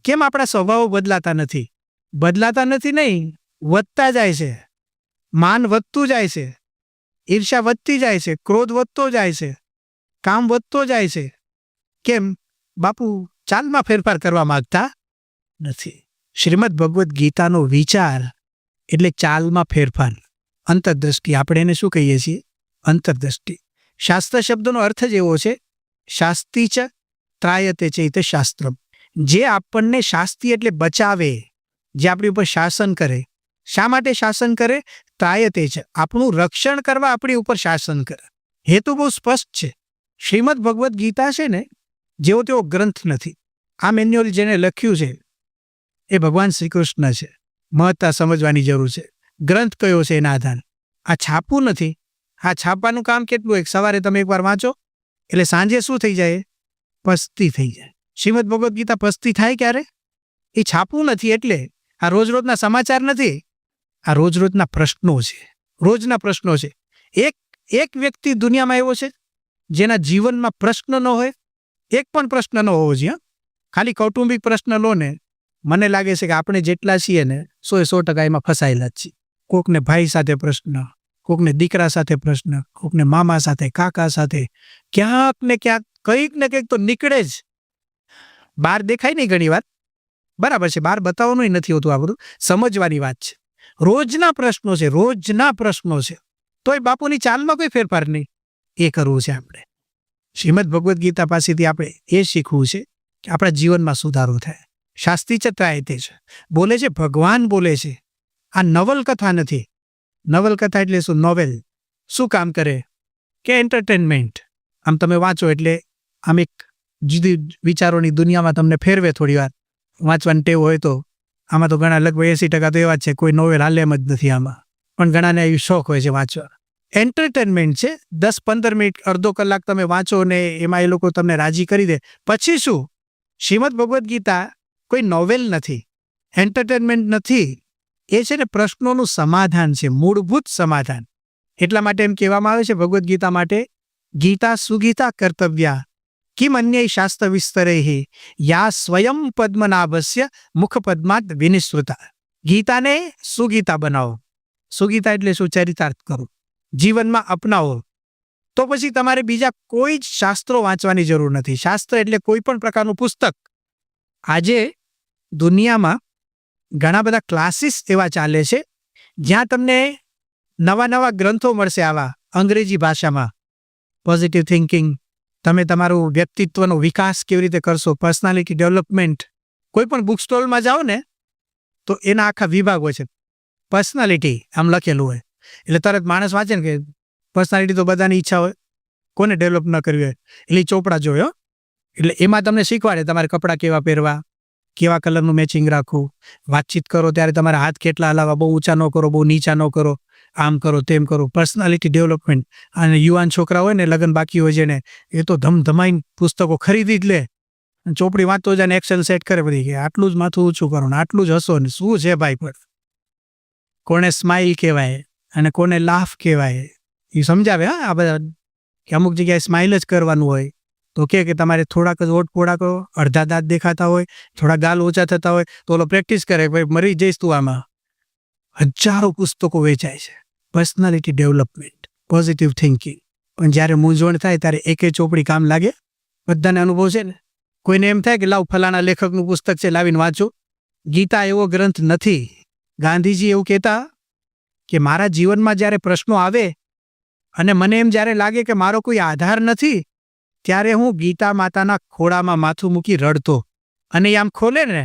કેમ આપણા સ્વભાવો બદલાતા નથી? બદલાતા નથી નહીં, વધતા જાય છે. માન વધતું જાય છે, ઈર્ષ્યા વધતી જાય છે, ક્રોધ વધતો જાય છે, કામ વધતો જાય છે. કેમ? બાપુ ચાલમાં ફેરફાર કરવા માંગતા નથી. શ્રીમદ ભગવદ્ ગીતાનો વિચાર એટલે ચાલમાં ફેરફાર, અંતરદ્રષ્ટિ. આપણે એને શું કહીએ છીએ? અંતરદ્રષ્ટિ. શાસ્ત્ર શબ્દનો અર્થ જ એવો છે, શાસ્તિ ચ ત્રાયતે ચૈત શાસ્ત્રમ. જે આપણને શાસ્તિ એટલે બચાવે, જે આપણી ઉપર શાસન કરે. શા માટે શાસન કરે? ત્રાયતે છે, આપણું રક્ષણ કરવા આપણી ઉપર શાસન કરે. હેતુ બહુ સ્પષ્ટ છે. શ્રીમદ ભગવદ્ ગીતા છે ને જેવો તેવો ગ્રંથ નથી. આ મેન્યુઅલ જેને લખ્યું છે એ ભગવાન શ્રી કૃષ્ણ છે. મહત્તા સમજવાની જરૂર છે. ગ્રંથ કયો છે એના આધાર. આ છાપવું નથી. આ છાપવાનું કામ કેટલું? એક સવારે તમે એકવાર વાંચો એટલે સાંજે શું થઈ જાય? પસ્તી થઈ જાય. શ્રીમદ ભગવદ્ ગીતા પસ્તી થાય ક્યારે? એ છાપવું નથી. એટલે આ રોજ રોજના સમાચાર નથી, આ રોજ રોજના પ્રશ્નો છે. રોજના પ્રશ્નો છે. એક વ્યક્તિ દુનિયામાં એવો છે જેના જીવનમાં પ્રશ્ન ન હોય? એક પણ પ્રશ્ન ન હોવો જોઈએ. ખાલી કૌટુંબિક પ્રશ્ન લો ને, મને લાગે છે કે આપણે જેટલા છીએ ને 100% એમાં ફસાયેલા જ છીએ. કોકને ભાઈ સાથે પ્રશ્ન, કોકને દીકરા સાથે પ્રશ્ન, કોકને મામા સાથે, કાકા સાથે, ક્યાંક ને ક્યાંક કંઈક ને કંઈક તો નીકળે જ. બહાર દેખાય નહીં ઘણી વાર, બરાબર છે, બહાર બતાવવાનું નથી હોતું. આ બધું સમજવાની વાત છે. રોજના પ્રશ્નો છે, રોજના પ્રશ્નો છે. તોય બાપુની ચાલમાં કોઈ ફેરફાર નહીં. એ કરવું છે આપણે. શ્રીમદ ભગવદ્ ગીતા પાસેથી આપણે એ શીખવું છે કે આપણા જીવનમાં સુધારો થાય. શાસ્તિ ચ ત્રાયતે છે બોલે છે, ભગવાન બોલે છે. આ નવલકથા નથી. નવલકથા એટલે શું? નોવેલ. શું કામ કરે? કે એન્ટરટેનમેન્ટ. આમ તમે વાંચો એટલે આમ એક જુદી વિચારોની દુનિયામાં તમને ફેરવે. થોડી વાર વાંચવાની ટેવ હોય તો. આમાં તો ઘણા લગભગ 80% તો એવા જ છે, કોઈ નોવેલ હાલે એમ જ નથી આમાં. પણ ઘણાને એવી શોખ હોય છે વાંચવા. એન્ટરટેનમેન્ટ છે. 10-15 મિનિટ, અડધો કલાક તમે વાંચો ને એમાં એ લોકો તમને રાજી કરી દે. પછી શું? શ્રીમદ ભગવદ્ ગીતા કોઈ નોવેલ નથી, એન્ટરટેનમેન્ટ નથી. એ છે ને પ્રશ્નોનું સમાધાન છે, મૂળભૂત સમાધાન. એટલા માટે એમ કહેવામાં આવે છે ભગવદ્ ગીતા માટે, ગીતા સુગીતા કર્તવ્યા કિમ અન્ય શાસ્ત્ર વિસ્તરેહી યા સ્વયં પદ્મનાભસ્ય મુખ પદ્માત વિનિશ્રુતા. ગીતાને સુગીતા બનાવો. સુગીતા એટલે શું? ચરિતાર્થ કરો, જીવનમાં અપનાવો. તો પછી તમારે બીજા કોઈ જ શાસ્ત્રો વાંચવાની જરૂર નથી. શાસ્ત્ર એટલે કોઈ પણ પ્રકારનું પુસ્તક. આજે દુનિયામાં ઘણા બધા ક્લાસીસ એવા ચાલે છે જ્યાં તમને નવા નવા ગ્રંથો મળશે, આવા અંગ્રેજી ભાષામાં. પોઝિટિવ થિંકિંગ, તમે તમારું વ્યક્તિત્વનો વિકાસ કેવી રીતે કરશો, પર્સનાલિટી ડેવલપમેન્ટ. કોઈ પણ બુક સ્ટોલમાં જાઓ ને તો એના આખા વિભાગ હોય છે. પર્સનાલિટી આમ લખેલું હોય એટલે તરત માણસ વાંચે ને કે પર્સનાલિટી તો બધાની ઈચ્છા હોય, કોને ડેવલપ ન કરવી હોય. એટલે ચોપડા જોયો એટલે એમાં તમને શીખવાડે તમારે કપડાં કેવા પહેરવા, કેવા કલરનું મેચિંગ રાખવું, વાતચીત કરો ત્યારે તમારા હાથ કેટલા હલાવવા, બહુ ઊંચા ન કરો, બહુ નીચા ન કરો, આમ કરો તેમ કરો. Personality development. અને યુવાન છોકરા હોય ને, લગ્ન બાકી હોય છે ને, એ તો ધમધમાઈને પુસ્તકો ખરીદી જ લે. ચોપડી વાંચતો જાય ને એક્સેલ સેટ કરે બધી, કે આટલું જ માથું ઊંચું કરો ને આટલું જ હસો ને શું છે ભાઈ. પણ કોને સ્માઇલ કહેવાય અને કોને લાફ કહેવાય એ સમજાવે. હા, આ બધા કે અમુક જગ્યાએ સ્માઇલ જ કરવાનું હોય તો કે તમારે થોડાક જ ઓઠ પોડા કરો, અડધા દાંત દેખાતા હોય, થોડા ગાલ ઓછા થતા હોય તો ઓલો પ્રેક્ટિસ કરે, ભાઈ મરી જઈશ તું આમાં. હજારો પુસ્તકો વેચાય છે. Personality development, positive thinking. પણ જ્યારે મૂંઝવણ થાય ત્યારે એકે ચોપડી કામ લાગે? બધાને અનુભવ છે ને. કોઈને એમ થાય કે લાવ ફલાણા લેખકનું પુસ્તક છે લાવીને વાંચો. ગીતા એવો ગ્રંથ નથી. ગાંધીજી એવું કહેતા કે મારા જીવનમાં જ્યારે પ્રશ્નો આવે અને મને એમ જ્યારે લાગે કે મારો કોઈ આધાર નથી, ત્યારે હું ગીતા માતાના ખોળામાં માથું મૂકી રડતો. અને એ આમ ખોલે ને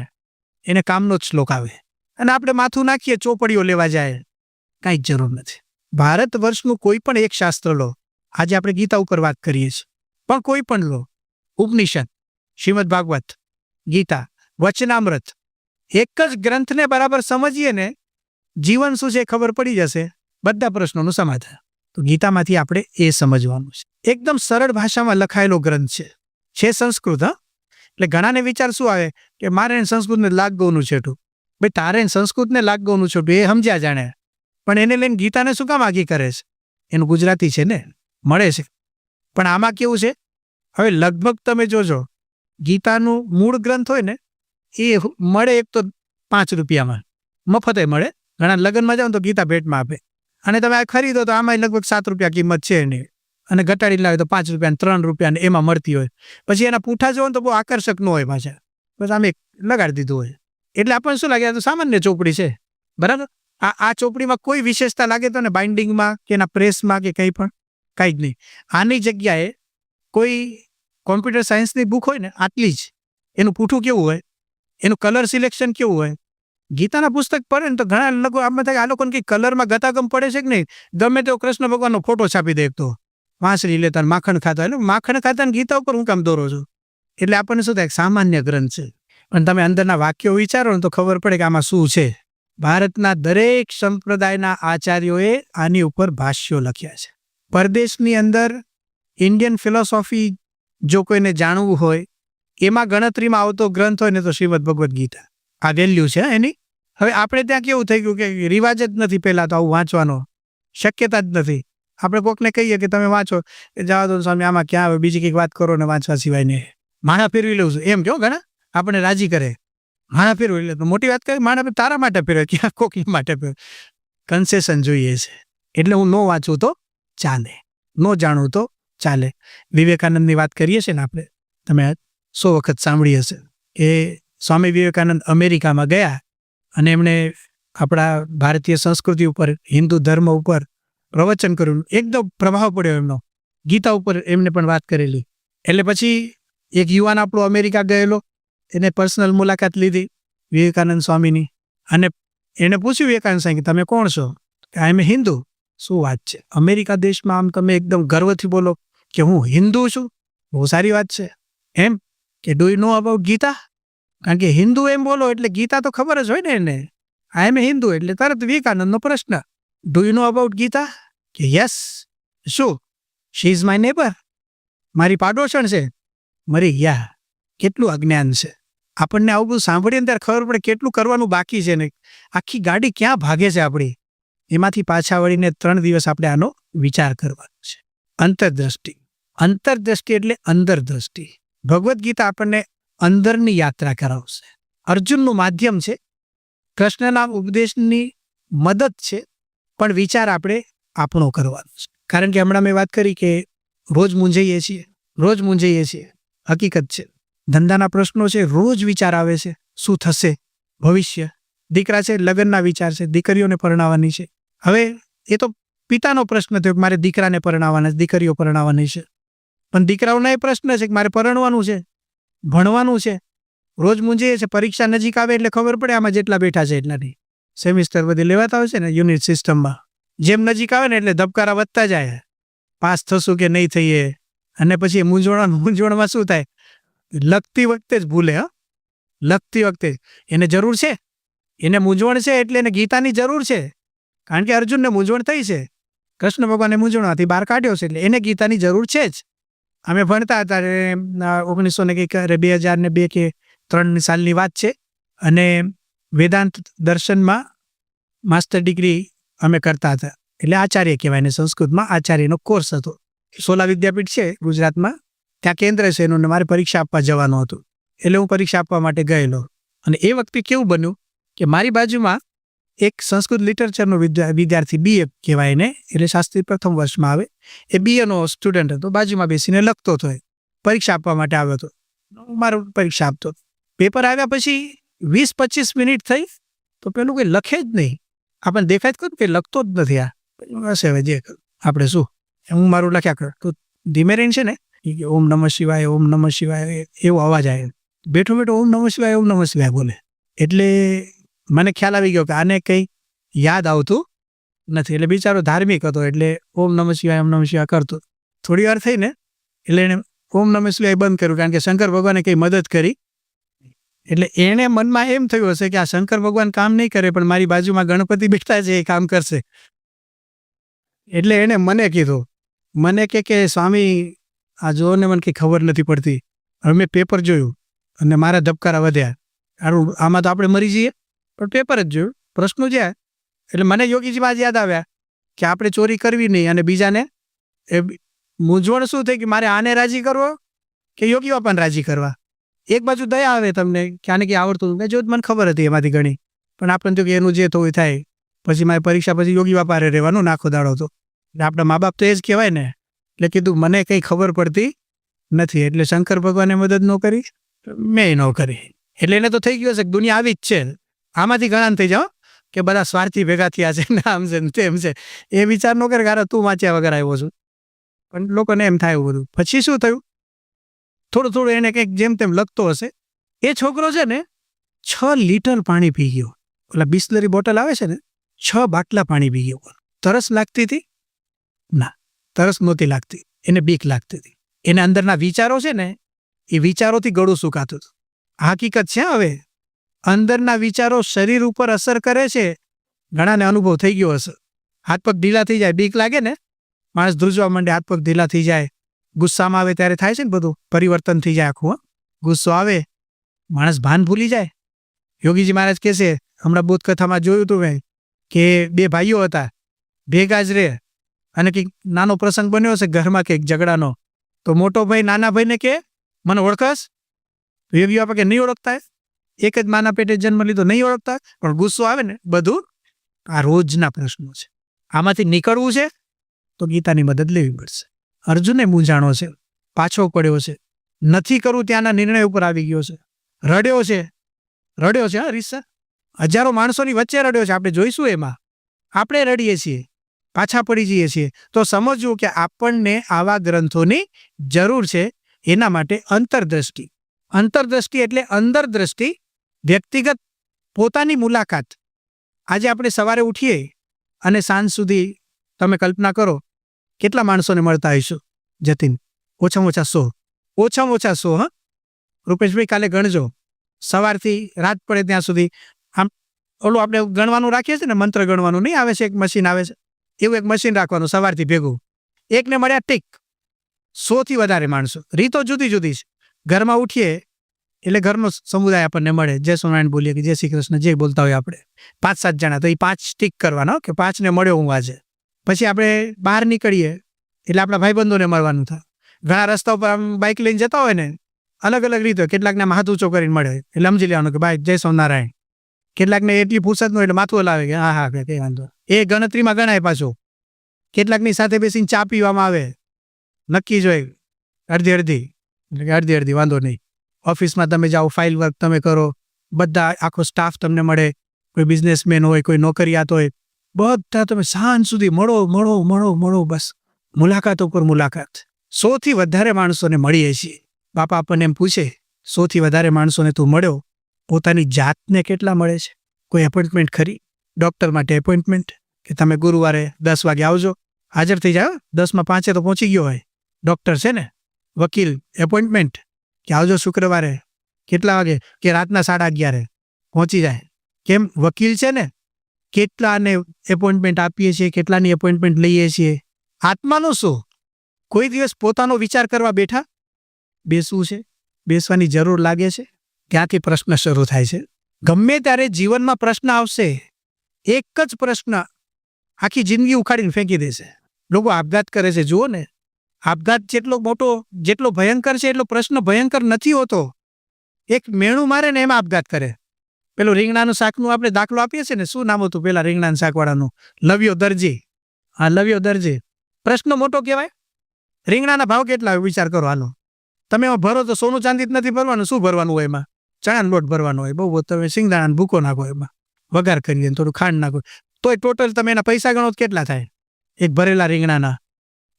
એને કામનો જ શ્લોક આવે. અને આપણે માથું નાખીએ, ચોપડીઓ લેવા જાય, કાંઈ જ જરૂર નથી. ભારત વર્ષનું કોઈ પણ એક શાસ્ત્ર લો. આજે આપણે ગીતા ઉપર વાત કરીએ છીએ, પણ કોઈ પણ લો. ઉપનિષદ, શ્રીમદ ભાગવત, ગીતા, વચનામૃત, એક જ ગ્રંથને બરાબર સમજીએ ને જીવન શું છે ખબર પડી જશે, બધા પ્રશ્નોનું સમાધાન. તો ગીતામાંથી આપણે એ સમજવાનું છે. એકદમ સરળ ભાષામાં લખાયેલો ગ્રંથ છે સંસ્કૃત. એટલે ઘણાને વિચાર શું આવે કે મારે સંસ્કૃતને લાગવનું છેટું. ભાઈ તારે સંસ્કૃતને લાગવનું છેટું એ સમજ્યા જાણે, પણ એને લઈને ગીતાને શું કામ આગી કરે છે? એનું ગુજરાતી છે ને, મળે છે. પણ આમાં કેવું છે, હવે લગભગ તમે જોજો ગીતાનું મૂળ ગ્રંથ હોય ને એ મળે એક તો 5 રૂપિયામાં મફતે મળે. ઘણા લગ્નમાં જાઓ તો ગીતા ભેટમાં આપે, અને તમે આ ખરીદો તો આમાં લગભગ 7 રૂપિયા કિંમત છે એની, અને ઘટાડી લાવે તો 5 રૂપિયા 3 રૂપિયા એમાં મળતી હોય. પછી એના પૂઠા જોવો તો બહુ આકર્ષક ન હોય પાછા, બસ આમ એક લગાડી દીધું હોય. એટલે આપણને શું લાગે, આ તો સામાન્ય ચોપડી છે, બરાબર. આ ચોપડીમાં કોઈ વિશેષતા લાગે તો ને બાઇન્ડિંગમાં કે એના પ્રેસમાં કે કંઈ પણ કાંઈ જ નહીં. આની જગ્યાએ કોઈ કોમ્પ્યુટર સાયન્સની બુક હોય ને આટલી જ, એનું પૂઠું કેવું હોય, એનું કલર સિલેક્શન કેવું હોય. ગીતાના પુસ્તક પડે ને તો ઘણા લોકો આમાં થાય આ લોકોને કંઈક કલરમાં ગતાગમ પડે છે કે નહીં, ગમે તેવો કૃષ્ણ ભગવાનનો ફોટો છાપી દે. તો વાંસળી લેતા માખણ ખાતા, એટલે માખણ ખાતા ને ગીતા ઉપર હું કામ દોરો છું? એટલે આપણને શું થાય, સામાન્ય ગ્રંથ છે, પણ તમે અંદરના વાક્યો વિચારો ને તો ખબર પડે કે આમાં શું છે. ભારતના દરેક સંપ્રદાયના આચાર્યોએ આની ઉપર ભાષ્યો લખ્યા છે. પરદેશની અંદર ઇન્ડિયન ફિલોસોફી જો કોઈને જાણવું હોય, એમાં ગણતરીમાં આવતો ગ્રંથ હોય ને તો શ્રીમદ ભગવદ્ ગીતા. આ વેલ્યુ છે એની. હવે આપણે ત્યાં કેવું થઈ ગયું કે રિવાજ જ નથી, પહેલાં તો આવું વાંચવાનો શક્યતા જ નથી. આપણે કોકને કહીએ કે તમે વાંચો, કે જવા દો સ્વામી, આમાં ક્યાં આવે, બીજી કંઈક વાત કરો ને વાંચવા સિવાય ને માણા ફેરવી લઉં છું એમ કહો. ઘણા આપણે રાજી કરે, માણા ફેરવી લે તો મોટી વાત કરે, માણા તારા માટે ફેરવે, ક્યાં કોકી માટે ફેરવે. કન્સેશન જોઈએ છે. એટલે હું ન વાંચું તો ચાલે, ન જાણું તો ચાલે. વિવેકાનંદની વાત કરીએ છીએ ને આપણે, તમે 100 વખત સાંભળી હશે કે સ્વામી વિવેકાનંદ અમેરિકામાં ગયા અને એમણે આપણા ભારતીય સંસ્કૃતિ ઉપર, હિન્દુ ધર્મ ઉપર પ્રવચન કર્યું. એકદમ પ્રભાવ પડ્યો એમનો. ગીતા ઉપર એમને પણ વાત કરેલી. એટલે પછી એક યુવાન આપણો અમેરિકા ગયેલો, એને પર્સનલ મુલાકાત લીધી વિવેકાનંદ સ્વામીની, અને એને પૂછ્યું વિવેકાનંદ સ્વામી કે તમે કોણ છો? આઈ એમ હિન્દુ. શું વાત છે, અમેરિકા દેશમાં આમ તમે એકદમ ગર્વથી બોલો કે હું હિન્દુ છું? બહુ સારી વાત છે. એમ કે do you know about Gita? કારણ કે હિન્દુ એમ બોલો એટલે ગીતા તો ખબર જ હોય ને એને. આઈ એમ હિન્દુ એટલે તરત વિવેકાનંદનો પ્રશ્ન, do you know about Gita? કે યસ. શું? શી ઇઝ માય નેબર, મારી પાડોશણ છે. મરી ગયા. કેટલું અજ્ઞાન છે. આપણને આવું બધું સાંભળીએ ત્યારે ખબર પડે કેટલું કરવાનું બાકી છે ને. આખી ગાડી ક્યાં ભાગે છે આપણી. એમાંથી પાછા વળીને 3 દિવસ આપણે આનો વિચાર કરવાનો છે. અંતરદ્રષ્ટિ. અંતરદ્રષ્ટિ એટલે અંદર દ્રષ્ટિ. ભગવદ્ ગીતા આપણને અંદરની યાત્રા કરાવશે. અર્જુનનું માધ્યમ છે, કૃષ્ણના ઉપદેશની મદદ છે, પણ વિચાર આપણે આપણો કરવાનો છે. કારણ કે હમણાં મેં વાત કરી કે રોજ મૂંઝાઈએ છીએ. હકીકત છે, ધંધાના પ્રશ્નો છે, રોજ વિચાર આવે છે, શું થશે ભવિષ્ય. દીકરા છે, લગ્નના વિચાર છે, દીકરીઓને પરણાવવાની છે. હવે એ તો પિતાનો પ્રશ્ન થયો કે મારે દીકરાને પરણાવવાના છે, દીકરીઓ પરણાવવાની છે. પણ દીકરાઓના એ પ્રશ્ન છે કે મારે પરણવાનું છે, ભણવાનું છે. રોજ મૂંઝાઈએ છે. પરીક્ષા નજીક આવે એટલે ખબર પડે આમાં જેટલા બેઠા છે એટલા નહીં. સેમિસ્ટર બધી લેવાતા હોય છે ને યુનિટ સિસ્ટમમાં. જેમ નજીક આવે ને એટલે ધબકારા વધતા જાય, પાસ થશું કે નહીં થઈએ. અને પછી મૂંઝવણમાં શું થાય, લખતી વખતે જ ભૂલે. લખતી વખતે એને જરૂર છે, એને મૂંઝવણ છે એટલે એને ગીતાની જરૂર છે. કારણ કે અર્જુનને મૂંઝવણ થઈ છે, કૃષ્ણ ભગવાને મૂંઝવણમાંથી બહાર કાઢ્યો છે, એટલે એને ગીતાની જરૂર છે જ. અમે ભણતા હતા 2002 કે 3 સાલની વાત છે, અને વેદાંત દર્શનમાં માસ્ટર ડિગ્રી અમે કરતા હતા. એટલે આચાર્ય કહેવાય ને, સંસ્કૃતમાં આચાર્યનો કોર્સ હતો. સોલા વિદ્યાપીઠ છે ગુજરાતમાં, ત્યાં કેન્દ્ર છે એનું, મારે પરીક્ષા આપવા જવાનું હતું. એટલે હું પરીક્ષા આપવા માટે ગયેલો. અને એ વખતે કેવું બન્યું કે મારી બાજુમાં એક સંસ્કૃત લિટરેચરનો વિદ્યાર્થી, BA કહેવાય ને, એટલે શાસ્ત્રી પ્રથમ વર્ષમાં આવે, એ BAનો સ્ટુડન્ટ હતો. બાજુમાં બેસીને લખતો હતો. પરીક્ષા આપવા માટે આવ્યો હતો. હું મારું પરીક્ષા આપતો. પેપર આવ્યા પછી 20-25 મિનિટ થઈ તો પેલું કંઈ લખે જ નહીં. આપણને દેખાય જ કરું કે લખતો જ નથી. આ હશે હવે જે આપણે શું, હું મારું લખ્યા કર. તો ધીમે રહીને છે ને કે ઓમ નમઃ શિવાય, ઓમ નમઃ શિવાય એવો અવાજ આવે. બેઠો ઓમ નમઃ શિવાય બોલે. એટલે મને ખ્યાલ આવી ગયો કે આને કંઈ યાદ આવતું નથી. એટલે બિચારો ધાર્મિક હતો, એટલે ઓમ નમઃ શિવાય કરતો. થોડી વાર થઈ ને એટલે એને ઓમ નમઃ શિવાય બંધ કર્યું, કારણ કે શંકર ભગવાને કંઈ મદદ કરી એટલે એણે મનમાં એમ થયું હશે કે આ શંકર ભગવાન કામ નહીં કરે, પણ મારી બાજુમાં ગણપતિ બેઠા છે એ કામ કરશે. એટલે એણે મને કીધું, મને કે સ્વામી આ જો ને મને કંઈ ખબર નથી પડતી. હવે મેં પેપર જોયું અને મારા ધબકારા વધ્યા. આમાં તો આપણે મરી જઈએ, પણ પેપર જ જોયું, પ્રશ્નો જ્યાં. એટલે મને યોગીજી બાદ યાદ આવ્યા કે આપણે ચોરી કરવી નહીં અને બીજાને એ મૂંઝવણ શું થઈ કે મારે આને રાજી કરવો કે યોગી બાપાને રાજી કરવા. એક બાજુ દયા આવે તમને કે આને કંઈ આવડતું મેં જો મને ખબર હતી એમાંથી ઘણી, પણ આપણને તો કે એનું જે થયું થાય. પછી મારી પરીક્ષા પછી યોગી બાપા રહેવાનું નાખો દાડો તો. એટલે આપણા મા બાપ તો એ જ કહેવાય ને. એટલે કીધું મને કંઈ ખબર પડતી નથી. એટલે શંકર ભગવાને મદદ ન કરી, મેં ન કરી. એટલે એને તો થઈ ગયું હશે કે દુનિયા આવી જ છે. આમાંથી ઘણા થઈ જાઓ કે બધા સ્વાર્થી ભેગા થયા છે ને આમ છે ને તેમ છે. એ વિચાર ન કરે કે તું વાંચ્યા વગર આવ્યો છું. પણ લોકોને એમ થાય બધું. પછી શું થયું, થોડું થોડું એને કંઈક જેમ તેમ લખતો હશે. એ છોકરો છે ને 6 લીટર પાણી પી ગયો. ઓલા બિસ્લરી બોટલ આવે છે ને, 6 બાટલા પાણી પી ગયો. તરસ લાગતી હતી? ના, તરસ નહોતી લાગતી. એને બીક લાગતી હતી. એના અંદરના વિચારો છે ને, એ વિચારોથી ગળું સુકાતું હતું. હકીકત છે. હવે અંદરના વિચારો શરીર ઉપર અસર કરે છે. ઘણાને અનુભવ થઈ ગયો હશે. હાથ પગ ઢીલા થઈ જાય, બીક લાગે ને, માણસ ધ્રુજવા માંડે, હાથ પગ ઢીલા થઈ જાય. ગુસ્સામાં આવે ત્યારે થાય છે ને, બધું પરિવર્તન થઈ જાય આખું. ગુસ્સો આવે, માણસ ભાન ભૂલી જાય. યોગીજી મહારાજ કહે છે, હમણાં બોધકથામાં જોયું હતું મેં કે 2 ભાઈઓ હતા, ભેગા જ રહે, અને કંઈક નાનો પ્રસંગ બન્યો હશે ઘરમાં, કંઈક ઝઘડાનો. તો મોટો ભાઈ નાના ભાઈને કે મને ઓળખસ? યોગી બાપા કે નહીં ઓળખતા. એક જ માના પેટે જન્મ લીધો, નહીં ઓળખતા. પણ ગુસ્સો આવે ને, બધું આ રોજના પ્રશ્નો છે. આમાંથી નીકળવું છે તો ગીતાની મદદ લેવી પડશે. અર્જુને મૂંઝાણો છે, પાછો પડ્યો છે, નથી કરવું ત્યાંના નિર્ણય ઉપર આવી ગયો છે, રડ્યો છે. હા રીસા, હજારો માણસોની વચ્ચે રડ્યો છે. આપણે જોઈશું એમાં. આપણે રડીએ છીએ, પાછા પડી જઈએ છીએ. તો સમજવું કે આપણને આવા ગ્રંથોની જરૂર છે. એના માટે અંતરદ્રષ્ટિ. અંતરદ્રષ્ટિ એટલે અંદર દ્રષ્ટિ, વ્યક્તિગત પોતાની મુલાકાત. આજે આપણે સવારે ઉઠીએ અને સાંજ સુધી તમે કલ્પના કરો કેટલા માણસોને મળતા હશો જતીન? ઓછામાં ઓછા 100. હા રૂપેશભાઈ, કાલે ગણજો. સવારથી રાત પડે ત્યાં સુધી. આમ ઓલું આપણે ગણવાનું રાખીએ છીએ ને, મંત્ર ગણવાનું નહીં આવે છે, એક મશીન આવે છે, એવું એક મશીન રાખવાનું સવારથી ભેગું. એકને મળ્યા ટીક. 100થી વધારે માણસો. રીતો જુદી જુદી છે. ઘરમાં ઉઠીએ એટલે ઘરનો સમુદાય આપણને મળે. જય સ્વામિનારાયણ બોલીએ કે જય શ્રી કૃષ્ણ, જે બોલતા હોય આપણે 5-7 જણા, તો એ 5 ટીક કરવાનો કે 5ને મળ્યો હું આજે. પછી આપણે બહાર નીકળીએ એટલે આપણા ભાઈબંધોને મળવાનું થાય. ઘણા રસ્તા ઉપર આમ બાઇક લઈને જતા હોય ને, અલગ અલગ રીતે. કેટલાકને હાથ ઊંચો કરીને મળે એટલે સમજી લેવાનું કે ભાઈ જય સ્વામિનારાયણ. કેટલાકને એટલી ફુરસદ નો એટલે માથું હલાવે કે હા હા કઈ વાંધો. એ ગણતરીમાં ગણાય પાછું. કેટલાકની સાથે બેસીને ચા પીવામાં આવે, નક્કી જ હોય અડધી વાંધો નહીં. ઓફિસમાં તમે જાઓ, ફાઇલ વર્ક તમે કરો, બધા આખો સ્ટાફ તમને મળે. કોઈ બિઝનેસમેન હોય, કોઈ નોકરિયાત હોય, બધા તમે સાંજ સુધી મળો. બસ મુલાકાત ઉપર મુલાકાત. 100થી વધારે માણસોને મળીએ છીએ. બાપા આપણને એમ પૂછે, 100થી વધારે માણસોને તું મળ્યો, પોતાની જાતને કેટલા મળે છે? કોઈ એપોઇન્ટમેન્ટ ખરી? ડૉક્ટર માટે એપોઇન્ટમેન્ટ કે તમે ગુરુવારે 10 વાગે આવજો, હાજર થઈ જાઓ. 10:05 તો પહોંચી ગયો હોય. ડૉક્ટર છે ને, વકીલ એપોઇન્ટમેન્ટ કે આવજો શુક્રવારે કેટલા વાગે, કે રાતના 11:30 પહોંચી જાય. કેમ? વકીલ છે ને. કેટલાને એપોઇન્ટમેન્ટ આપીએ છીએ, કેટલાની એપોઇન્ટમેન્ટ લઈએ છીએ. આત્માનું શું? કોઈ દિવસ પોતાનો વિચાર કરવા બેઠા? બેસવું છે, બેસવાની જરૂર લાગે છે. ત્યાંથી પ્રશ્ન શરૂ થાય છે. ગમે ત્યારે જીવનમાં પ્રશ્ન આવશે. એક જ પ્રશ્ન આખી જિંદગી ઉખાડીને ફેંકી દેશે. લોકો આપઘાત કરે છે, જુઓ ને. આપઘાત જેટલો મોટો, જેટલો ભયંકર છે, એટલો પ્રશ્ન ભયંકર નથી હોતો. એક મેણું મારે ને એમાં આપઘાત કરે. પેલું રીંગણાનું શાકનું આપણે દાખલો આપીએ છીએ ને, શું નામ હતું પેલા રીંગણાનું શાકવાળાનું? લવ્યો દરજી. હા, લવ્યો દરજી. પ્રશ્ન મોટો કહેવાય. રીંગણાના ભાવ કેટલા હોય વિચાર કરો. હાલો, તમે એમાં ભરો તો સોનું ચાંદી જ નથી ભરવાનું. શું ભરવાનું હોય એમાં? ચણાનો લોટ ભરવાનો હોય. બહુ તમે સિંગદાણાનો ભૂકો નાખો, એમાં વઘાર કરી થોડું ખાંડ નાખો, તોય ટોટલ તમે એના પૈસા ગણો કેટલા થાય એક ભરેલા રીંગણાના?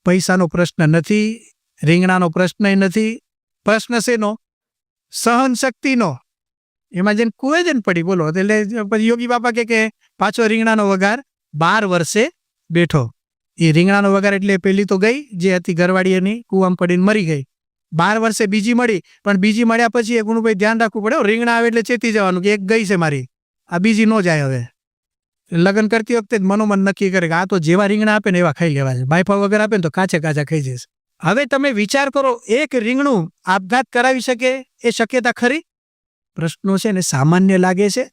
પૈસાનો પ્રશ્ન નથી, રીંગણાનો પ્રશ્ન નથી. પ્રશ્ન શેનો? સહન શક્તિનો. એમાં જેને કુએ જ પડી, બોલો. એટલે પછી યોગી બાપા કે પાછો રીંગણાનો વઘાર 12 વર્ષે બેઠો. એ રીંગણાનો વઘાર એટલે પેલી તો ગઈ જે હતી ઘરવાળી, એની કુવામાં પડીને મરી ગઈ. 12 વર્ષે બીજી મળી, પણ બીજી મળ્યા પછી એ ગુણભાઈ ધ્યાન રાખવું પડે. રીંગણા આવે એટલે ચેતી જવાનું કે એક ગઈ છે મારી, આ બીજી ન જાય. હવે લગ્ન કરતી વખતે જ મનોમન નક્કી કરે કે આ તો જેવા રીંગણા આપે ને એવા ખાઈ લેવા છે, બાયફા વગર આપે ને તો કાચે કાચા ખાઈ જશે. હવે તમે વિચાર કરો, એક રીંગણું આપઘાત કરાવી શકે એ શક્યતા ખરી? પ્રશ્નો છે ને સામાન્ય લાગે છે,